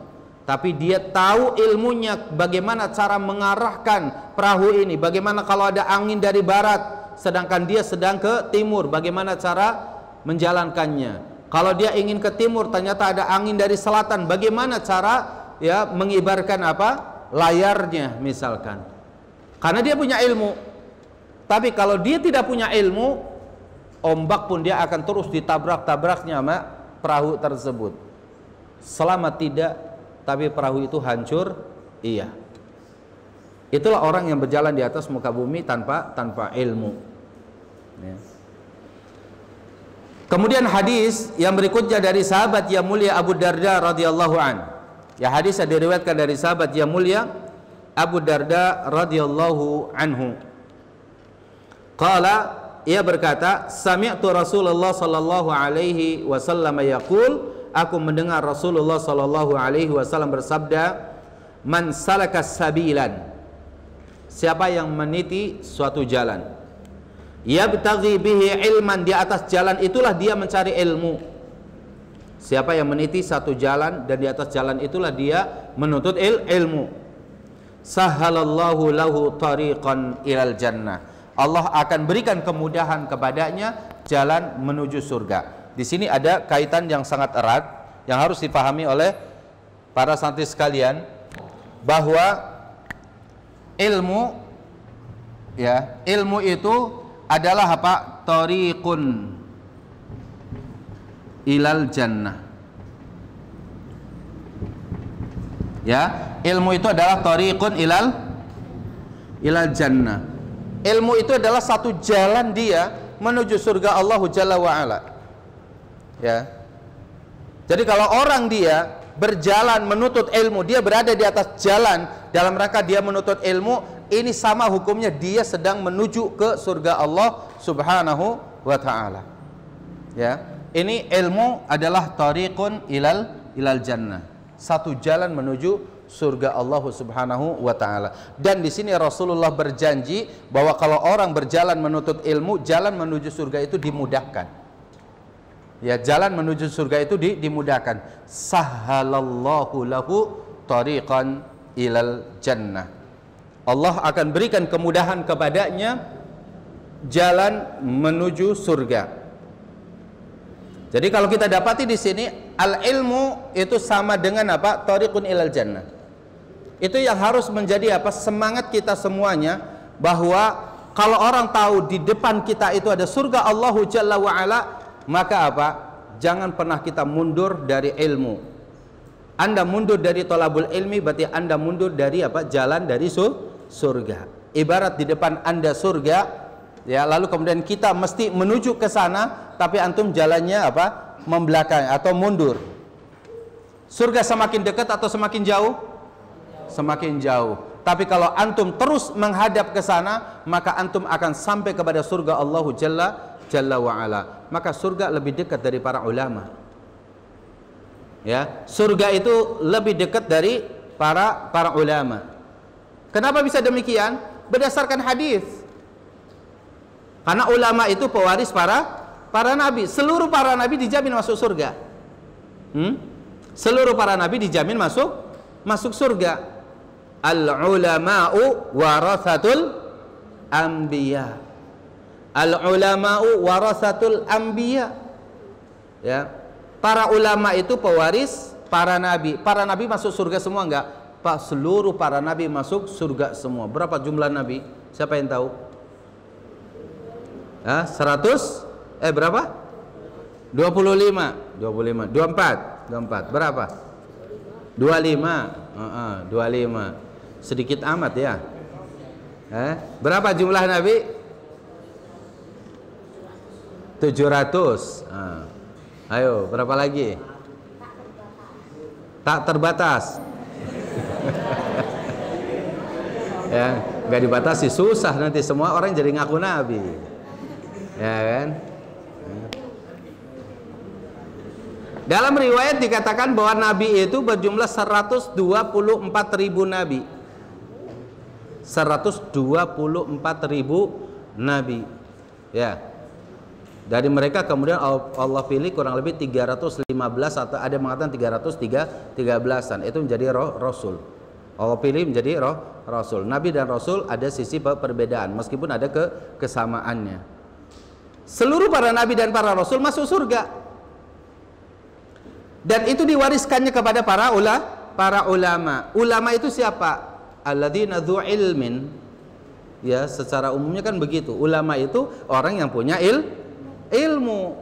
Tapi dia tahu ilmunya bagaimana cara mengarahkan perahu ini, bagaimana kalau ada angin dari barat sedangkan dia sedang ke timur, bagaimana cara menjalankannya. Kalau dia ingin ke timur ternyata ada angin dari selatan, bagaimana cara mengibarkan layarnya misalkan. Karena dia punya ilmu. Tapi kalau dia tidak punya ilmu, ombak pun dia akan terus ditabrak-tabraknya sama perahu tersebut. Selama tidak tapi perahu itu hancur, iya. Itulah orang yang berjalan di atas muka bumi tanpa ilmu. Ya. Kemudian hadis yang berikutnya dari sahabat yang mulia Abu Darda radhiyallahu an. Ya, hadis yang diriwayatkan dari sahabat yang mulia Abu Darda radhiyallahu anhu. Qala, ia berkata, "Sami'tu Rasulullah sallallahu alaihi wasallam yaqul," aku mendengar Rasulullah sallallahu alaihi wasallam bersabda, "Man salaka sabilan," siapa yang meniti suatu jalan, "yabtaghi bihi ilman," di atas jalan itulah dia mencari ilmu. Siapa yang meniti satu jalan dan di atas jalan itulah dia menuntut ilmu, "sahhalallahu lahu tariqan ilal jannah," Allah akan berikan kemudahan kepadanya jalan menuju surga. Di sini ada kaitan yang sangat erat yang harus dipahami oleh para santri sekalian, bahwa ilmu itu adalah tariqun ilal jannah. Ya, ilmu itu adalah tariqun ilal jannah. Ilmu itu adalah satu jalan dia menuju surga Allah Jalla wa'ala. Ya. Jadi kalau orang dia berjalan menuntut ilmu, dia berada di atas jalan dalam rangka dia menuntut ilmu, ini sama hukumnya dia sedang menuju ke surga Allah Subhanahu wa ta'ala. Ya. Ini ilmu adalah tariqun ilal jannah. Satu jalan menuju surga Allah Subhanahu wa ta'ala. Dan di sini Rasulullah berjanji bahwa kalau orang berjalan menuntut ilmu, jalan menuju surga itu dimudahkan. Ya, jalan menuju surga itu dimudahkan. Sahhalallahu lahu tariqan ilal jannah. Allah akan berikan kemudahan kepadanya jalan menuju surga. Jadi kalau kita dapati di sini al ilmu itu sama dengan tariqun ilal jannah. Itu yang harus menjadi apa? Semangat kita semuanya, bahwa kalau orang tahu di depan kita itu ada surga Allah Jalla wa Ala, maka apa? Jangan pernah kita mundur dari ilmu. Anda mundur dari thalabul ilmi, berarti Anda mundur dari apa? Jalan dari surga. Ibarat di depan Anda surga, ya, lalu kemudian kita mesti menuju ke sana, tapi antum jalannya apa? Membelakang atau mundur. Surga semakin dekat atau semakin jauh? Semakin jauh. Tapi kalau antum terus menghadap ke sana, maka antum akan sampai kepada surga Allah Jalla wa Ala. Maka surga lebih dekat dari para ulama. Ya, surga itu lebih dekat dari para ulama. Kenapa bisa demikian? Berdasarkan hadis. Karena ulama itu pewaris para nabi. Seluruh para nabi dijamin masuk surga. Seluruh para nabi dijamin masuk surga. Al-ulama'u warathatul anbiya. Al-ulama'u warathatul anbiya. Ya. Para ulama itu pewaris para nabi. Para nabi masuk surga semua enggak? Pak, seluruh para nabi masuk surga semua. Berapa jumlah nabi? Siapa yang tahu? 100? Berapa? 25. 24. Berapa? 25. 25. Sedikit amat ya. Berapa jumlah nabi? 700. Ayo, berapa lagi? Tak terbatas. Ya, nggak dibatasi, susah nanti semua orang jadi ngaku nabi. Ya kan? Dalam riwayat dikatakan bahwa nabi itu berjumlah 124.000 nabi. 124.000 nabi. Ya. Dari mereka kemudian Allah pilih kurang lebih 315 atau ada yang mengatakan 313-an. Itu menjadi rasul. Allah pilih menjadi rasul. Nabi dan rasul ada sisi perbedaan meskipun ada kesamaannya. Seluruh para nabi dan para rasul masuk surga. Dan itu diwariskannya kepada para ulama. Ulama itu siapa? Alladzina dzu ilmin. Ya, secara umumnya kan begitu. Ulama itu orang yang punya ilmu.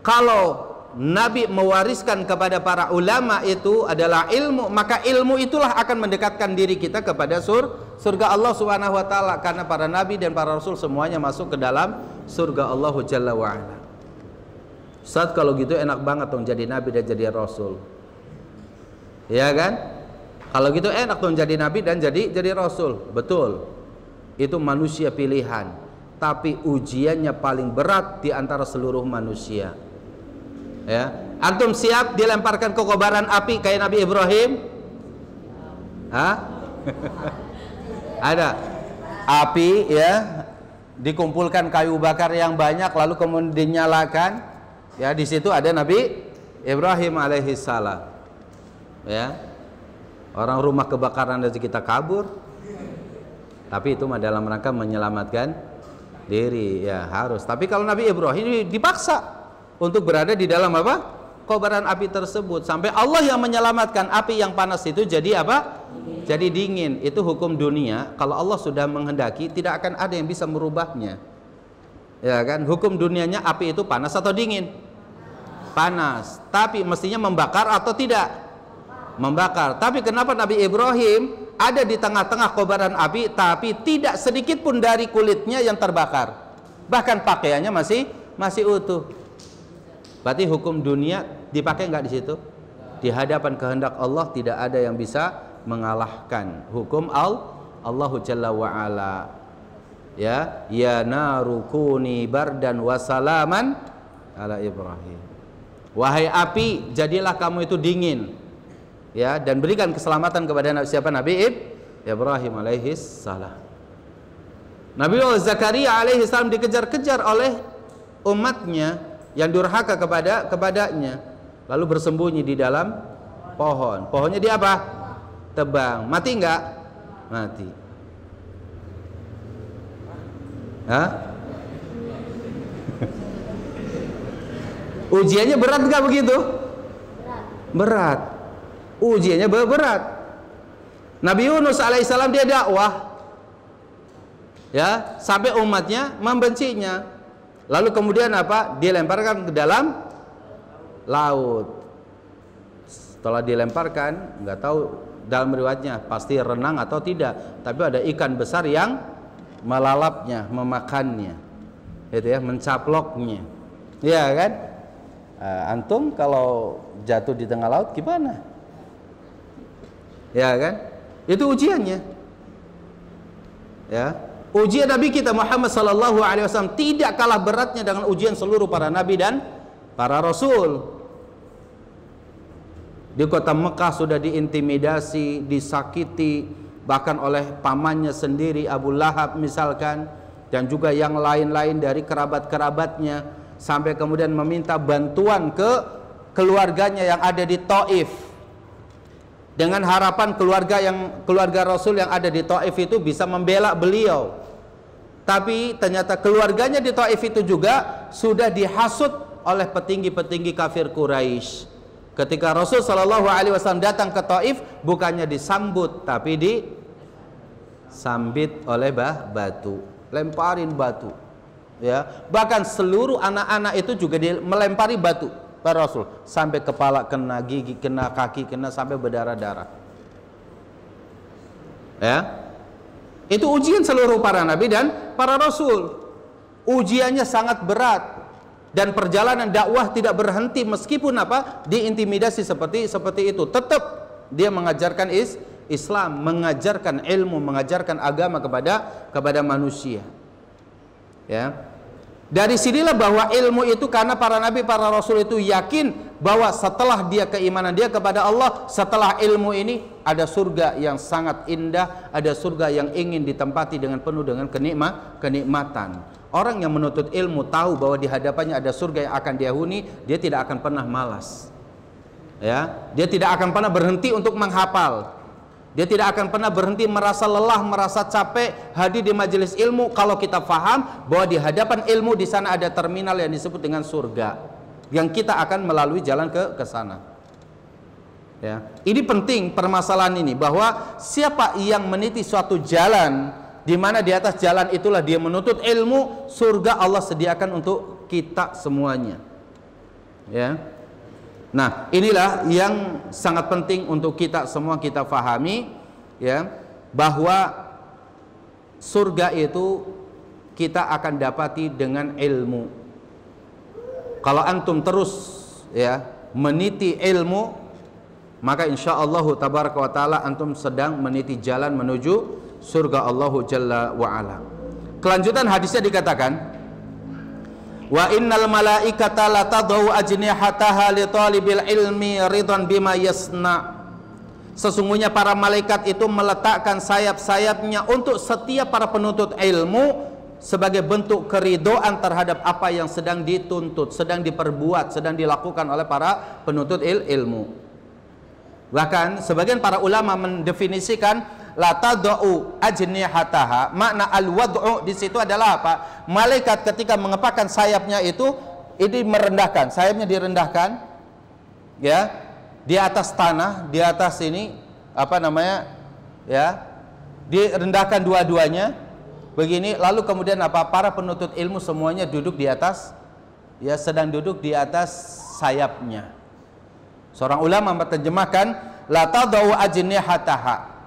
Kalau Nabi mewariskan kepada para ulama itu adalah ilmu, maka ilmu itulah akan mendekatkan diri kita kepada surga Allah Subhanahu wa taala, karena para nabi dan para rasul semuanya masuk ke dalam surga Allah Jalla wa Ala. Ustaz, kalau gitu enak banget dong jadi nabi dan jadi rasul. Ya kan? Kalau gitu enak dong jadi nabi dan jadi rasul. Betul. Itu manusia pilihan. Tapi ujiannya paling berat di antara seluruh manusia. Ya, antum siap dilemparkan ke kobaran api kayak Nabi Ibrahim? Ada api, ya, dikumpulkan kayu bakar yang banyak lalu kemudian dinyalakan. Ya, di situ ada Nabi Ibrahim alaihissalam. Ya, orang rumah kebakaran dari kita kabur. Tapi itu dalam rangka menyelamatkan diri, ya harus. Tapi kalau Nabi Ibrahim dipaksa untuk berada di dalam apa? Kobaran api tersebut, sampai Allah yang menyelamatkan. Api yang panas itu jadi apa? Jadi dingin. Itu hukum dunia. Kalau Allah sudah menghendaki, tidak akan ada yang bisa merubahnya. Ya kan? Hukum dunianya api itu panas atau dingin? Panas. Tapi mestinya membakar atau tidak? Membakar. Tapi kenapa Nabi Ibrahim ada di tengah-tengah kobaran api, tapi tidak sedikit pun dari kulitnya yang terbakar, bahkan pakaiannya masih utuh? Berarti hukum dunia dipakai nggak di situ? Di hadapan kehendak Allah tidak ada yang bisa mengalahkan hukum Allah Jalla wa Ala. Ya, ya narukuni bardan wasalaman ala Ibrahim. Wahai api, jadilah kamu itu dingin. Ya, dan berikan keselamatan kepada siapa? Nabi Ibrahim alaihis salam. Nabi Zakaria alaihi salam dikejar-kejar oleh umatnya yang durhaka kepadanya, lalu bersembunyi di dalam pohon. Pohonnya di apa? Tebang. Mati enggak? Mati. Ujiannya berat enggak begitu? Berat. Ujiannya berat. Nabi Yunus alaihissalam dia dakwah, ya, sampai umatnya membencinya. Lalu kemudian apa? Dilemparkan ke dalam laut. Setelah dilemparkan, nggak tahu dalam riwayatnya pasti renang atau tidak, tapi ada ikan besar yang melalapnya, memakannya, gitu ya, mencaploknya, ya kan? Antum kalau jatuh di tengah laut gimana? Ya kan? Itu ujiannya. Ya, ujian Nabi kita Muhammad sallallahu alaihi wasallam tidak kalah beratnya dengan ujian seluruh para nabi dan para rasul. Di kota Mekah sudah diintimidasi, disakiti, bahkan oleh pamannya sendiri Abu Lahab misalkan, dan juga yang lain-lain dari kerabat-kerabatnya, sampai kemudian meminta bantuan ke keluarganya yang ada di Taif, dengan harapan keluarga Rasul yang ada di Taif itu bisa membela beliau. Tapi ternyata keluarganya di Taif itu juga sudah dihasut oleh petinggi-petinggi kafir Quraisy. Ketika Rasul Shallallahu Alaihi Wasallam datang ke Taif, bukannya disambut, tapi disambit oleh batu, lemparin batu. Ya, bahkan seluruh anak-anak itu juga melempari batu pada Rasul, sampai kepala kena, gigi kena, kaki kena, sampai berdarah-darah. Ya, itu ujian seluruh para nabi dan para rasul. Ujiannya sangat berat. Dan perjalanan dakwah tidak berhenti meskipun apa? Diintimidasi seperti itu. Tetap dia mengajarkan Islam, mengajarkan ilmu, mengajarkan agama kepada manusia. Ya. Dari sinilah bahwa ilmu itu, karena para nabi, para rasul itu yakin bahwa setelah keimanan dia kepada Allah, setelah ilmu ini ada surga yang sangat indah, ada surga yang ingin ditempati dengan penuh dengan kenikmatan. Orang yang menuntut ilmu tahu bahwa di hadapannya ada surga yang akan dia huni, dia tidak akan pernah malas. Ya, dia tidak akan pernah berhenti untuk menghafal. Dia tidak akan pernah berhenti merasa lelah, merasa capek hadir di majelis ilmu, kalau kita faham bahwa di hadapan ilmu di sana ada terminal yang disebut dengan surga, yang kita akan melalui jalan ke sana. Ya, ini penting permasalahan ini, bahwa siapa yang meniti suatu jalan di mana di atas jalan itulah dia menuntut ilmu, surga Allah sediakan untuk kita semuanya. Ya. Nah, inilah yang sangat penting untuk kita semua kita fahami, ya, bahwa surga itu kita akan dapati dengan ilmu. Kalau antum terus, ya, meniti ilmu, maka insyaallah tabaraka wa taala antum sedang meniti jalan menuju surga Allah Jalla wa Ala. Kelanjutan hadisnya dikatakan, wa innal malaikata la tadau ajnihataha li talibil ilmi ridwan bima yasna. Sesungguhnya para malaikat itu meletakkan sayap-sayapnya untuk setiap para penuntut ilmu sebagai bentuk keridhaan terhadap apa yang sedang dituntut, sedang diperbuat, sedang dilakukan oleh para penuntut ilmu. Bahkan sebagian para ulama mendefinisikan la tad'u ajnihataha, makna al-wad'u di situ adalah apa? Malaikat ketika mengepakkan sayapnya itu, ini merendahkan, sayapnya direndahkan, ya, di atas tanah, di atas ini apa namanya, ya, direndahkan dua-duanya begini, lalu kemudian apa? Para penuntut ilmu semuanya duduk di atas, ya, sedang duduk di atas sayapnya. Seorang ulama menerjemahkan la tad'u ajnihataha,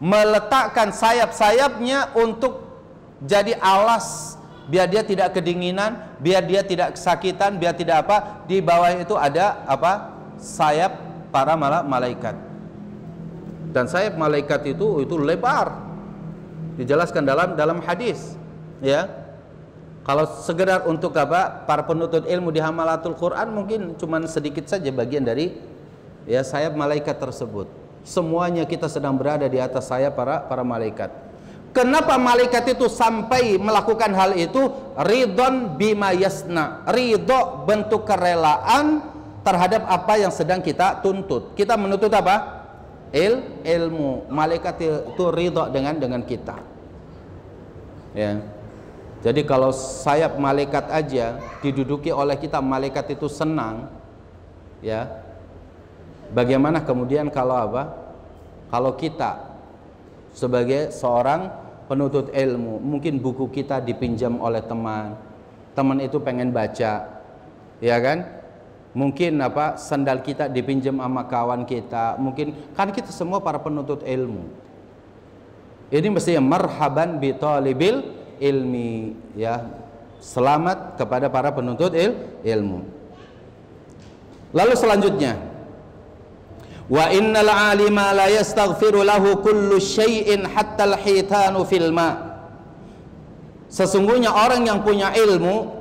meletakkan sayap-sayapnya untuk jadi alas, biar dia tidak kedinginan, biar dia tidak kesakitan, biar tidak apa, di bawah itu ada apa? Sayap para malaikat. Dan sayap malaikat itu lebar, dijelaskan dalam hadis, ya. Kalau sekedar untuk apa? Para penuntut ilmu di hamalatul Quran mungkin cuman sedikit saja bagian dari, ya, sayap malaikat tersebut. Semuanya kita sedang berada di atas sayap para malaikat. Kenapa malaikat itu sampai melakukan hal itu? Ridon bima yasna, ridho bentuk kerelaan terhadap apa yang sedang kita tuntut. Kita menuntut apa? Ilmu. Malaikat itu ridho dengan kita. Ya. Jadi kalau sayap malaikat aja diduduki oleh kita, malaikat itu senang, ya. Bagaimana kemudian kalau apa? Kalau kita sebagai seorang penuntut ilmu. Mungkin buku kita dipinjam oleh teman, teman itu pengen baca, ya kan? Mungkin sandal kita dipinjam sama kawan kita. Mungkin kan kita semua para penuntut ilmu. Ini mestinya marhaban bi talibil ilmi, ya. Selamat kepada para penuntut ilmu. Lalu selanjutnya, wa innal alima la yastaghfiru lahu kullu syai'in hatta al-hitanu fil ma. Sesungguhnya orang yang punya ilmu,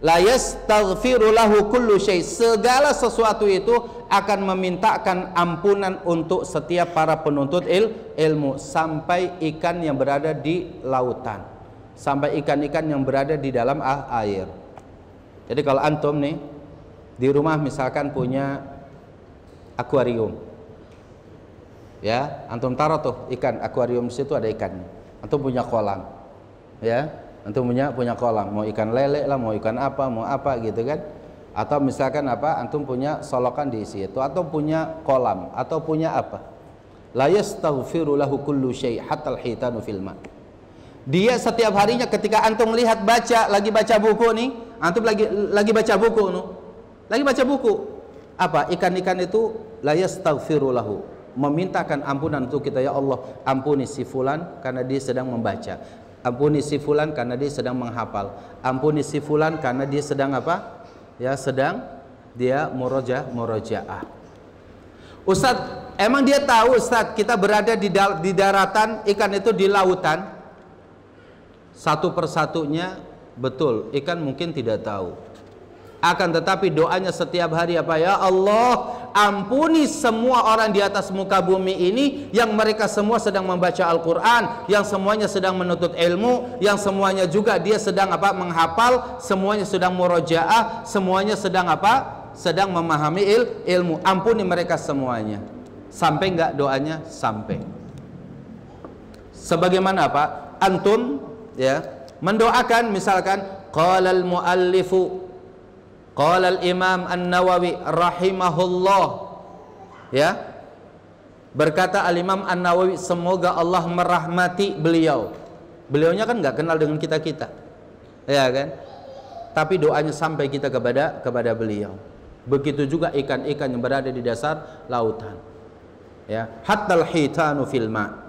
la yastaghfiru lahu kullu syai', segala sesuatu itu akan memintakan ampunan untuk setiap para penuntut ilmu, sampai ikan yang berada di lautan, sampai ikan-ikan yang berada di dalam air. Jadi kalau antum nih di rumah misalkan punya akuarium, ya, antum taruh tuh ikan, akuarium situ ada ikan, antum punya kolam, ya, antum punya kolam, mau ikan lele lah, mau ikan apa, mau apa gitu kan, atau misalkan antum punya solokan diisi itu, atau punya kolam, atau punya apa, la yastaghfiru lahu kullu syai' hatta al-hitanu fil ma. Dia setiap harinya ketika antum lihat lagi baca buku nih, antum lagi baca buku nih, lagi baca buku, ikan-ikan itu la yastaghfiru lahu, memintakan ampunan untuk kita, ya Allah ampuni si fulan karena dia sedang membaca, ampuni si fulan karena dia sedang menghafal, ampuni si fulan karena dia sedang ya, sedang dia murojaah. Ustadz, emang dia tahu Ustadz kita berada di daratan, ikan itu di lautan? Satu persatunya betul, ikan mungkin tidak tahu. Akan tetapi doanya setiap hari ya Allah ampuni semua orang di atas muka bumi ini yang mereka semua sedang membaca Al-Quran, yang semuanya sedang menuntut ilmu, yang semuanya juga dia sedang menghafal, semuanya sedang murojaah, semuanya sedang sedang memahami ilmu. Ampuni mereka semuanya. Sampai enggak doanya? Sampai. Sebagaimana antum, ya, mendoakan misalkan qala al-muallifu, qala al-imam an-Nawawi rahimahullah, ya, berkata al-imam an-Nawawi semoga Allah merahmati beliau. Beliaunya kan nggak kenal dengan kita, ya kan, tapi doanya sampai kita kepada beliau. Begitu juga ikan-ikan yang berada di dasar lautan, ya, hatta al-hitanu fil ma.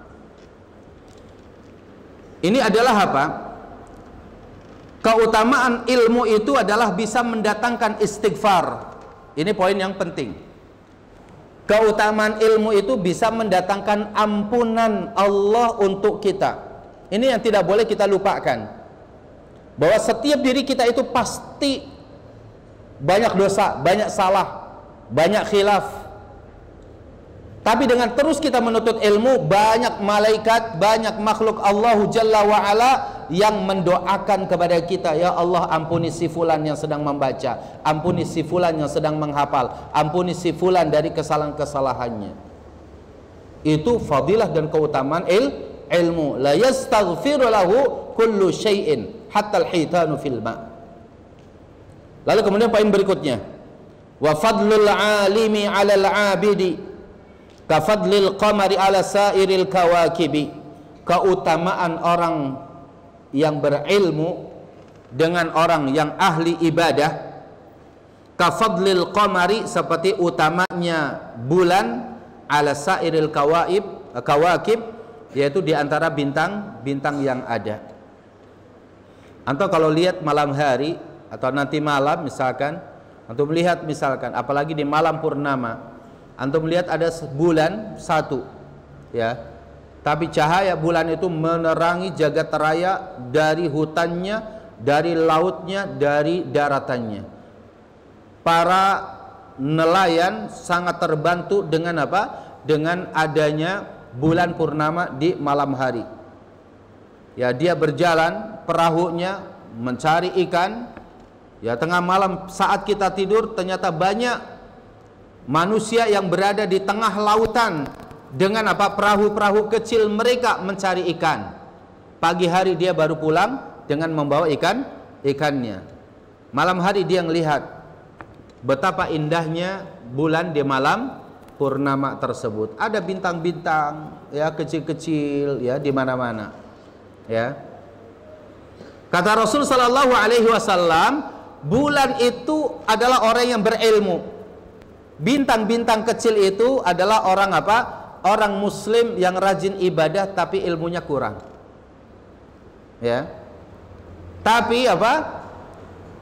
Ini adalah keutamaan ilmu itu adalah bisa mendatangkan istighfar. Ini poin yang penting. Keutamaan ilmu itu bisa mendatangkan ampunan Allah untuk kita. Ini yang tidak boleh kita lupakan, bahwa setiap diri kita itu pasti banyak dosa, banyak salah, banyak khilaf. Tapi dengan terus kita menuntut ilmu, banyak malaikat, banyak makhluk Allah Jalla wa'ala yang mendoakan kepada kita, ya Allah ampuni si fulan yang sedang membaca, ampuni si fulan yang sedang menghafal, ampuni si fulan dari kesalahan-kesalahannya. Itu fadilah dan keutamaan ilmu. La yastaghfiru lahu kullu syai'in hatta al-hitanu fil ma. Lalu kemudian poin berikutnya, wa fadlul alimi 'alal 'abidi kafadlil qamari ala sairil kawakibi. Keutamaan orang yang berilmu dengan orang yang ahli ibadah, kafadlil qamari, seperti utamanya bulan, ala sairil kawakib, yaitu di antara bintang-bintang yang ada. Atau kalau lihat malam hari atau nanti malam misalkan, antum melihat misalkan apalagi di malam purnama, antum melihat ada bulan satu, ya, tapi cahaya bulan itu menerangi jagat raya, dari hutannya, dari lautnya, dari daratannya. Para nelayan sangat terbantu dengan dengan adanya bulan purnama di malam hari. Ya, dia berjalan perahunya mencari ikan. Ya, tengah malam saat kita tidur ternyata banyak manusia yang berada di tengah lautan dengan perahu-perahu kecil mereka mencari ikan. Pagi hari dia baru pulang dengan membawa ikannya. Malam hari dia melihat betapa indahnya bulan di purnama tersebut ada bintang-bintang ya kecil-kecil ya di mana-mana. Ya. Kata Rasul sallallahu alaihi wasallam, bulan itu adalah orang yang berilmu. Bintang-bintang kecil itu adalah orang apa? Orang muslim yang rajin ibadah tapi ilmunya kurang. Ya. Tapi apa?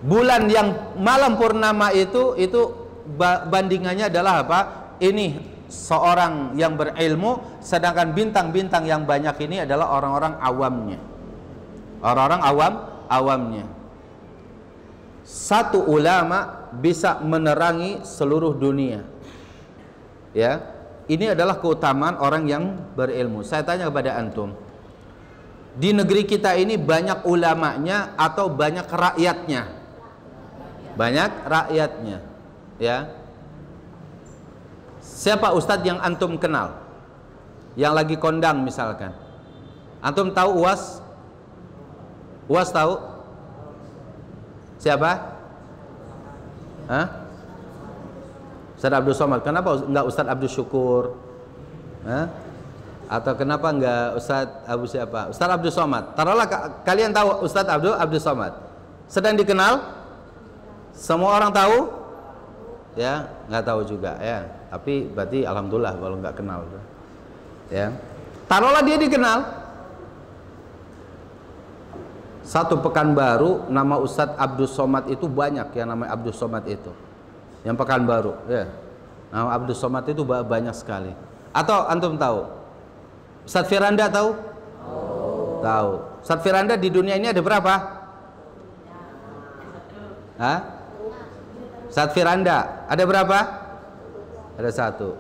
Bulan yang malam purnama itu bandingannya adalah apa? Ini seorang yang berilmu, sedangkan bintang-bintang yang banyak ini adalah orang-orang awamnya. Orang-orang awamnya. Satu ulama bisa menerangi seluruh dunia. Ya. Ini adalah keutamaan orang yang berilmu. Saya tanya kepada antum, di negeri kita ini banyak ulamanya atau banyak rakyatnya? Banyak rakyatnya. Ya. Siapa ustadz yang antum kenal? Yang lagi kondang misalkan. Antum tahu UAS? UAS tahu? Siapa? Hah? Ustadz Abdul Somad. Kenapa enggak Ustadz Abdul Syukur? Hah? Atau kenapa enggak Ustadz Abu siapa? Ustadz Abdul Somad. Taruhlah kalian tahu Ustadz Abdul Somad. Sedang dikenal? Semua orang tahu? Ya, nggak tahu juga ya. Tapi berarti alhamdulillah kalau nggak kenal. Ya. Taruhlah dia dikenal. Satu Pekanbaru nama Ustadz Abdul Somad itu banyak yang namanya Abdul Somad itu. Yang Pekanbaru, ya. Nama Abdul Somad itu banyak sekali. Atau antum tahu? Ustadz Firanda tahu? Tahu. Ustadz Firanda di dunia ini ada berapa? Hah? Ustadz Firanda ada berapa? Ada satu.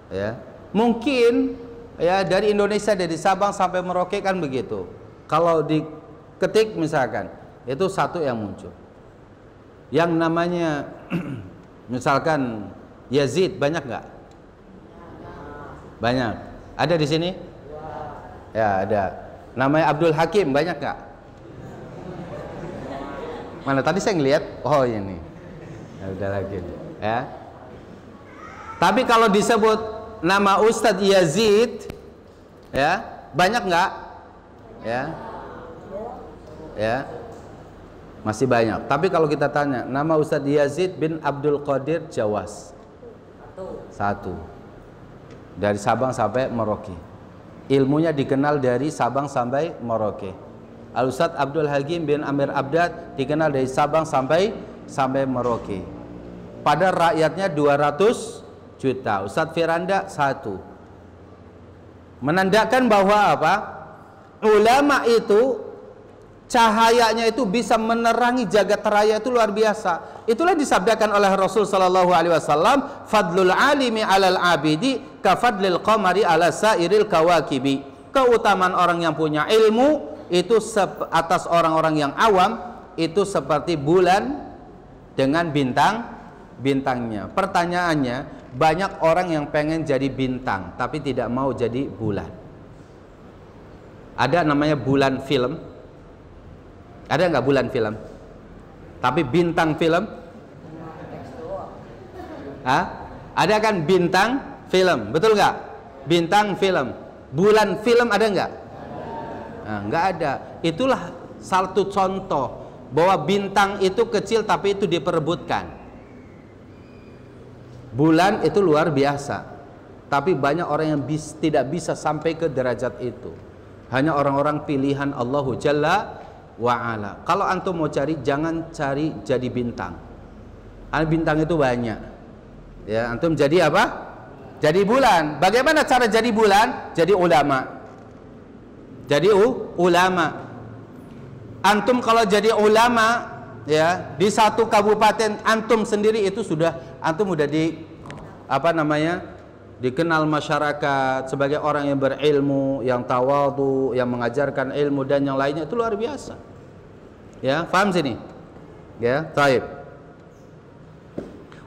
Ya. Mungkin ya dari Indonesia, dari Sabang sampai Merauke kan begitu. Kalau diketik misalkan, itu satu yang muncul. Yang namanya misalkan Yazid banyak nggak? Banyak. Ada di sini? Ya ada. Namanya Abdul Hakim banyak nggak? Mana tadi saya ngeliat? Oh ini. Ya, udah lagi. Ya. Tapi kalau disebut nama Ustadz Yazid, ya banyak nggak? Ya. Ya. Masih banyak. Tapi kalau kita tanya, nama Ustadz Yazid bin Abdul Qadir Jawas. Satu. Dari Sabang sampai Merauke. Ilmunya dikenal dari Sabang sampai Merauke. Al Ustadz Abdul Hakim bin Amir Abdad dikenal dari Sabang sampai Merauke. Pada rakyatnya 200 juta. Ustadz Firanda satu. Menandakan bahwa apa? Ulama itu cahayanya itu bisa menerangi jagat raya itu luar biasa. Itulah disabdakan oleh Rasul sallallahu alaihi wasallam, fadlul alimi 'alal 'abidi ka fadlil qamari 'ala sairil kawakibi. Keutamaan orang yang punya ilmu itu atas orang-orang yang awam itu seperti bulan dengan bintangnya. Pertanyaannya, banyak orang yang pengen jadi bintang tapi tidak mau jadi bulan. Ada namanya bulan film. Ada nggak bulan film? Tapi bintang film? Hah? Ada kan bintang film, betul nggak? Bintang film, bulan film ada nggak? Nah, nggak ada. Itulah satu contoh bahwa bintang itu kecil tapi itu diperebutkan. Bulan itu luar biasa, tapi banyak orang yang tidak bisa sampai ke derajat itu. Hanya orang-orang pilihan Allahu Jalla wa'ala. Kalau antum mau cari, jangan cari jadi bintang. Bintang itu banyak. Ya, antum jadi apa? Jadi bulan. Bagaimana cara jadi bulan? Jadi ulama. Jadi ulama. Antum kalau jadi ulama, ya, di satu kabupaten antum sendiri itu sudah antum udah dikenal masyarakat sebagai orang yang berilmu, yang tawadhu, yang mengajarkan ilmu dan yang lainnya, itu luar biasa. Ya, paham sini? Ya, taib.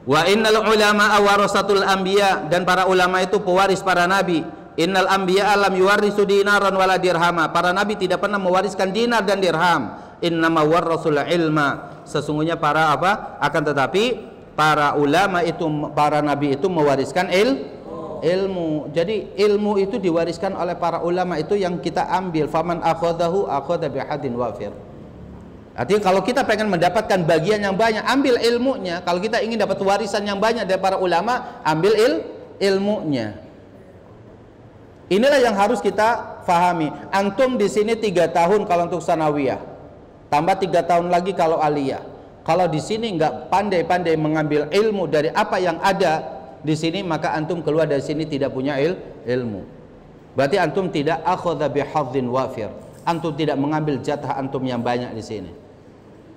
Wa innal ulama warasatul anbiya, dan para ulama itu pewaris para nabi. Innal anbiya lam yuwarisu dinaran wala dirhama. Para nabi tidak pernah mewariskan dinar dan dirham. Innama warasul ilma. Sesungguhnya para apa? Akan tetapi para ulama itu, para nabi itu mewariskan ilmu. Jadi ilmu itu diwariskan oleh para ulama itu yang kita ambil. Faman akhadahu akhadha bihadin wafir. Artinya kalau kita pengen mendapatkan bagian yang banyak, ambil ilmunya. Kalau kita ingin dapat warisan yang banyak dari para ulama, ambil ilmunya. Inilah yang harus kita fahami. Antum di sini 3 tahun kalau untuk sanawiyah, tambah 3 tahun lagi kalau aliyah. Kalau di sini nggak pandai-pandai mengambil ilmu dari apa yang ada di sini, maka antum keluar dari sini tidak punya ilmu. Berarti antum tidak akhadha bihadhin wafir. Antum tidak mengambil jatah antum yang banyak di sini.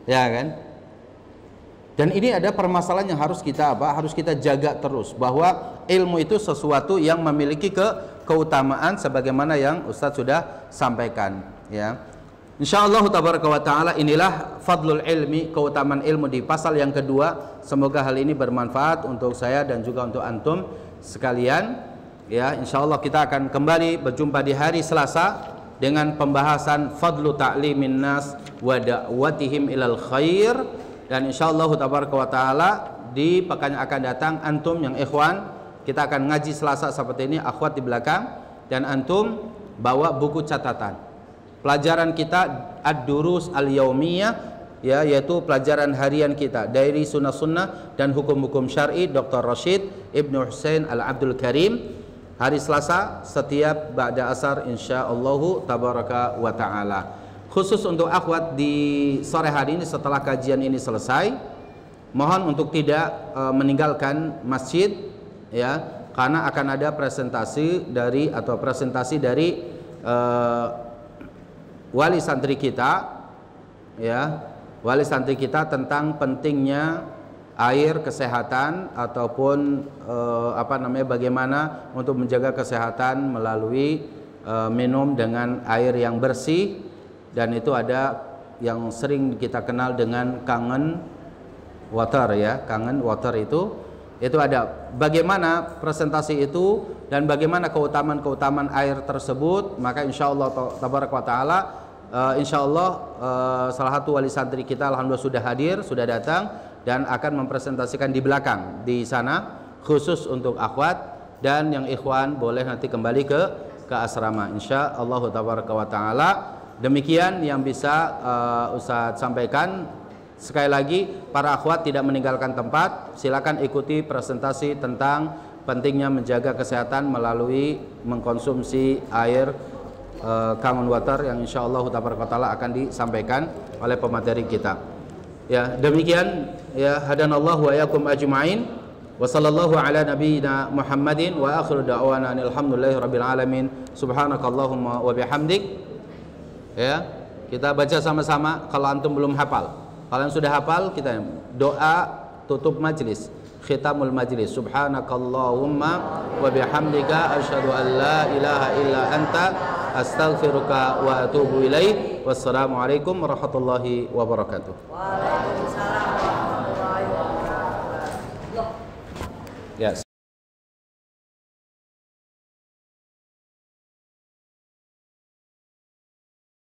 Ya kan? Dan ini ada permasalahan yang harus kita harus kita jaga terus, bahwa ilmu itu sesuatu yang memiliki keutamaan sebagaimana yang Ustadz sudah sampaikan, ya. Insyaallah tabaraka wa taala inilah fadlul ilmi, keutamaan ilmu di pasal yang kedua. Semoga hal ini bermanfaat untuk saya dan juga untuk antum sekalian, ya. Insyaallah kita akan kembali berjumpa di hari Selasa dengan pembahasan fadlu ta'limin nas wa da'watihim ilal khair. Dan insyaallah tabaraka wa taala di pekan yang akan datang, antum yang ikhwan, kita akan ngaji Selasa seperti ini, akhwat di belakang, dan antum bawa buku catatan. Pelajaran kita ad-durus al-yaumiyah, ya, yaitu pelajaran harian kita dari sunnah-sunnah dan hukum-hukum syar'i Dr. Rashid Ibnu Hussein Al-Abdul Karim. Hari Selasa setiap ba'da asar insyaallah tabaraka wa taala. Khusus untuk akhwat di sore hari ini setelah kajian ini selesai, mohon untuk tidak meninggalkan masjid, ya, karena akan ada presentasi dari wali santri kita, ya, wali santri kita tentang pentingnya air kesehatan ataupun bagaimana untuk menjaga kesehatan melalui minum dengan air yang bersih. Dan itu ada yang sering kita kenal dengan kangen water, ya, kangen water itu ada bagaimana presentasi itu dan bagaimana keutamaan air tersebut. Maka insyaallah tabaraka wa taala, insyaallah salah satu wali santri kita alhamdulillah sudah hadir, sudah datang dan akan mempresentasikan di belakang di sana khusus untuk akhwat, dan yang ikhwan boleh nanti kembali ke asrama insyaallah tabaraka wa taala. Demikian yang bisa Ustadz sampaikan. Sekali lagi, para akhwat tidak meninggalkan tempat, silakan ikuti presentasi tentang pentingnya menjaga kesehatan melalui mengkonsumsi air common water yang insyaallah taala akan disampaikan oleh pemateri kita. Ya, demikian, ya, hadanallahu wa yakum ajma'in. Wa sallallahu ala nabiyyina Muhammadin wa akhiru da'wana alhamdulillahi rabbil alamin. Subhanakallahumma wa bihamdik. Ya, kita baca sama-sama kalau antum belum hafal. Kalau yang sudah hafal, kita doa tutup majlis, khitamul majlis. Subhanakallahumma wa bihamdika asyhadu an la ilaha illa anta astaghfiruka wa atubu ilaik. Wassalamualaikum warahmatullahi wabarakatuh.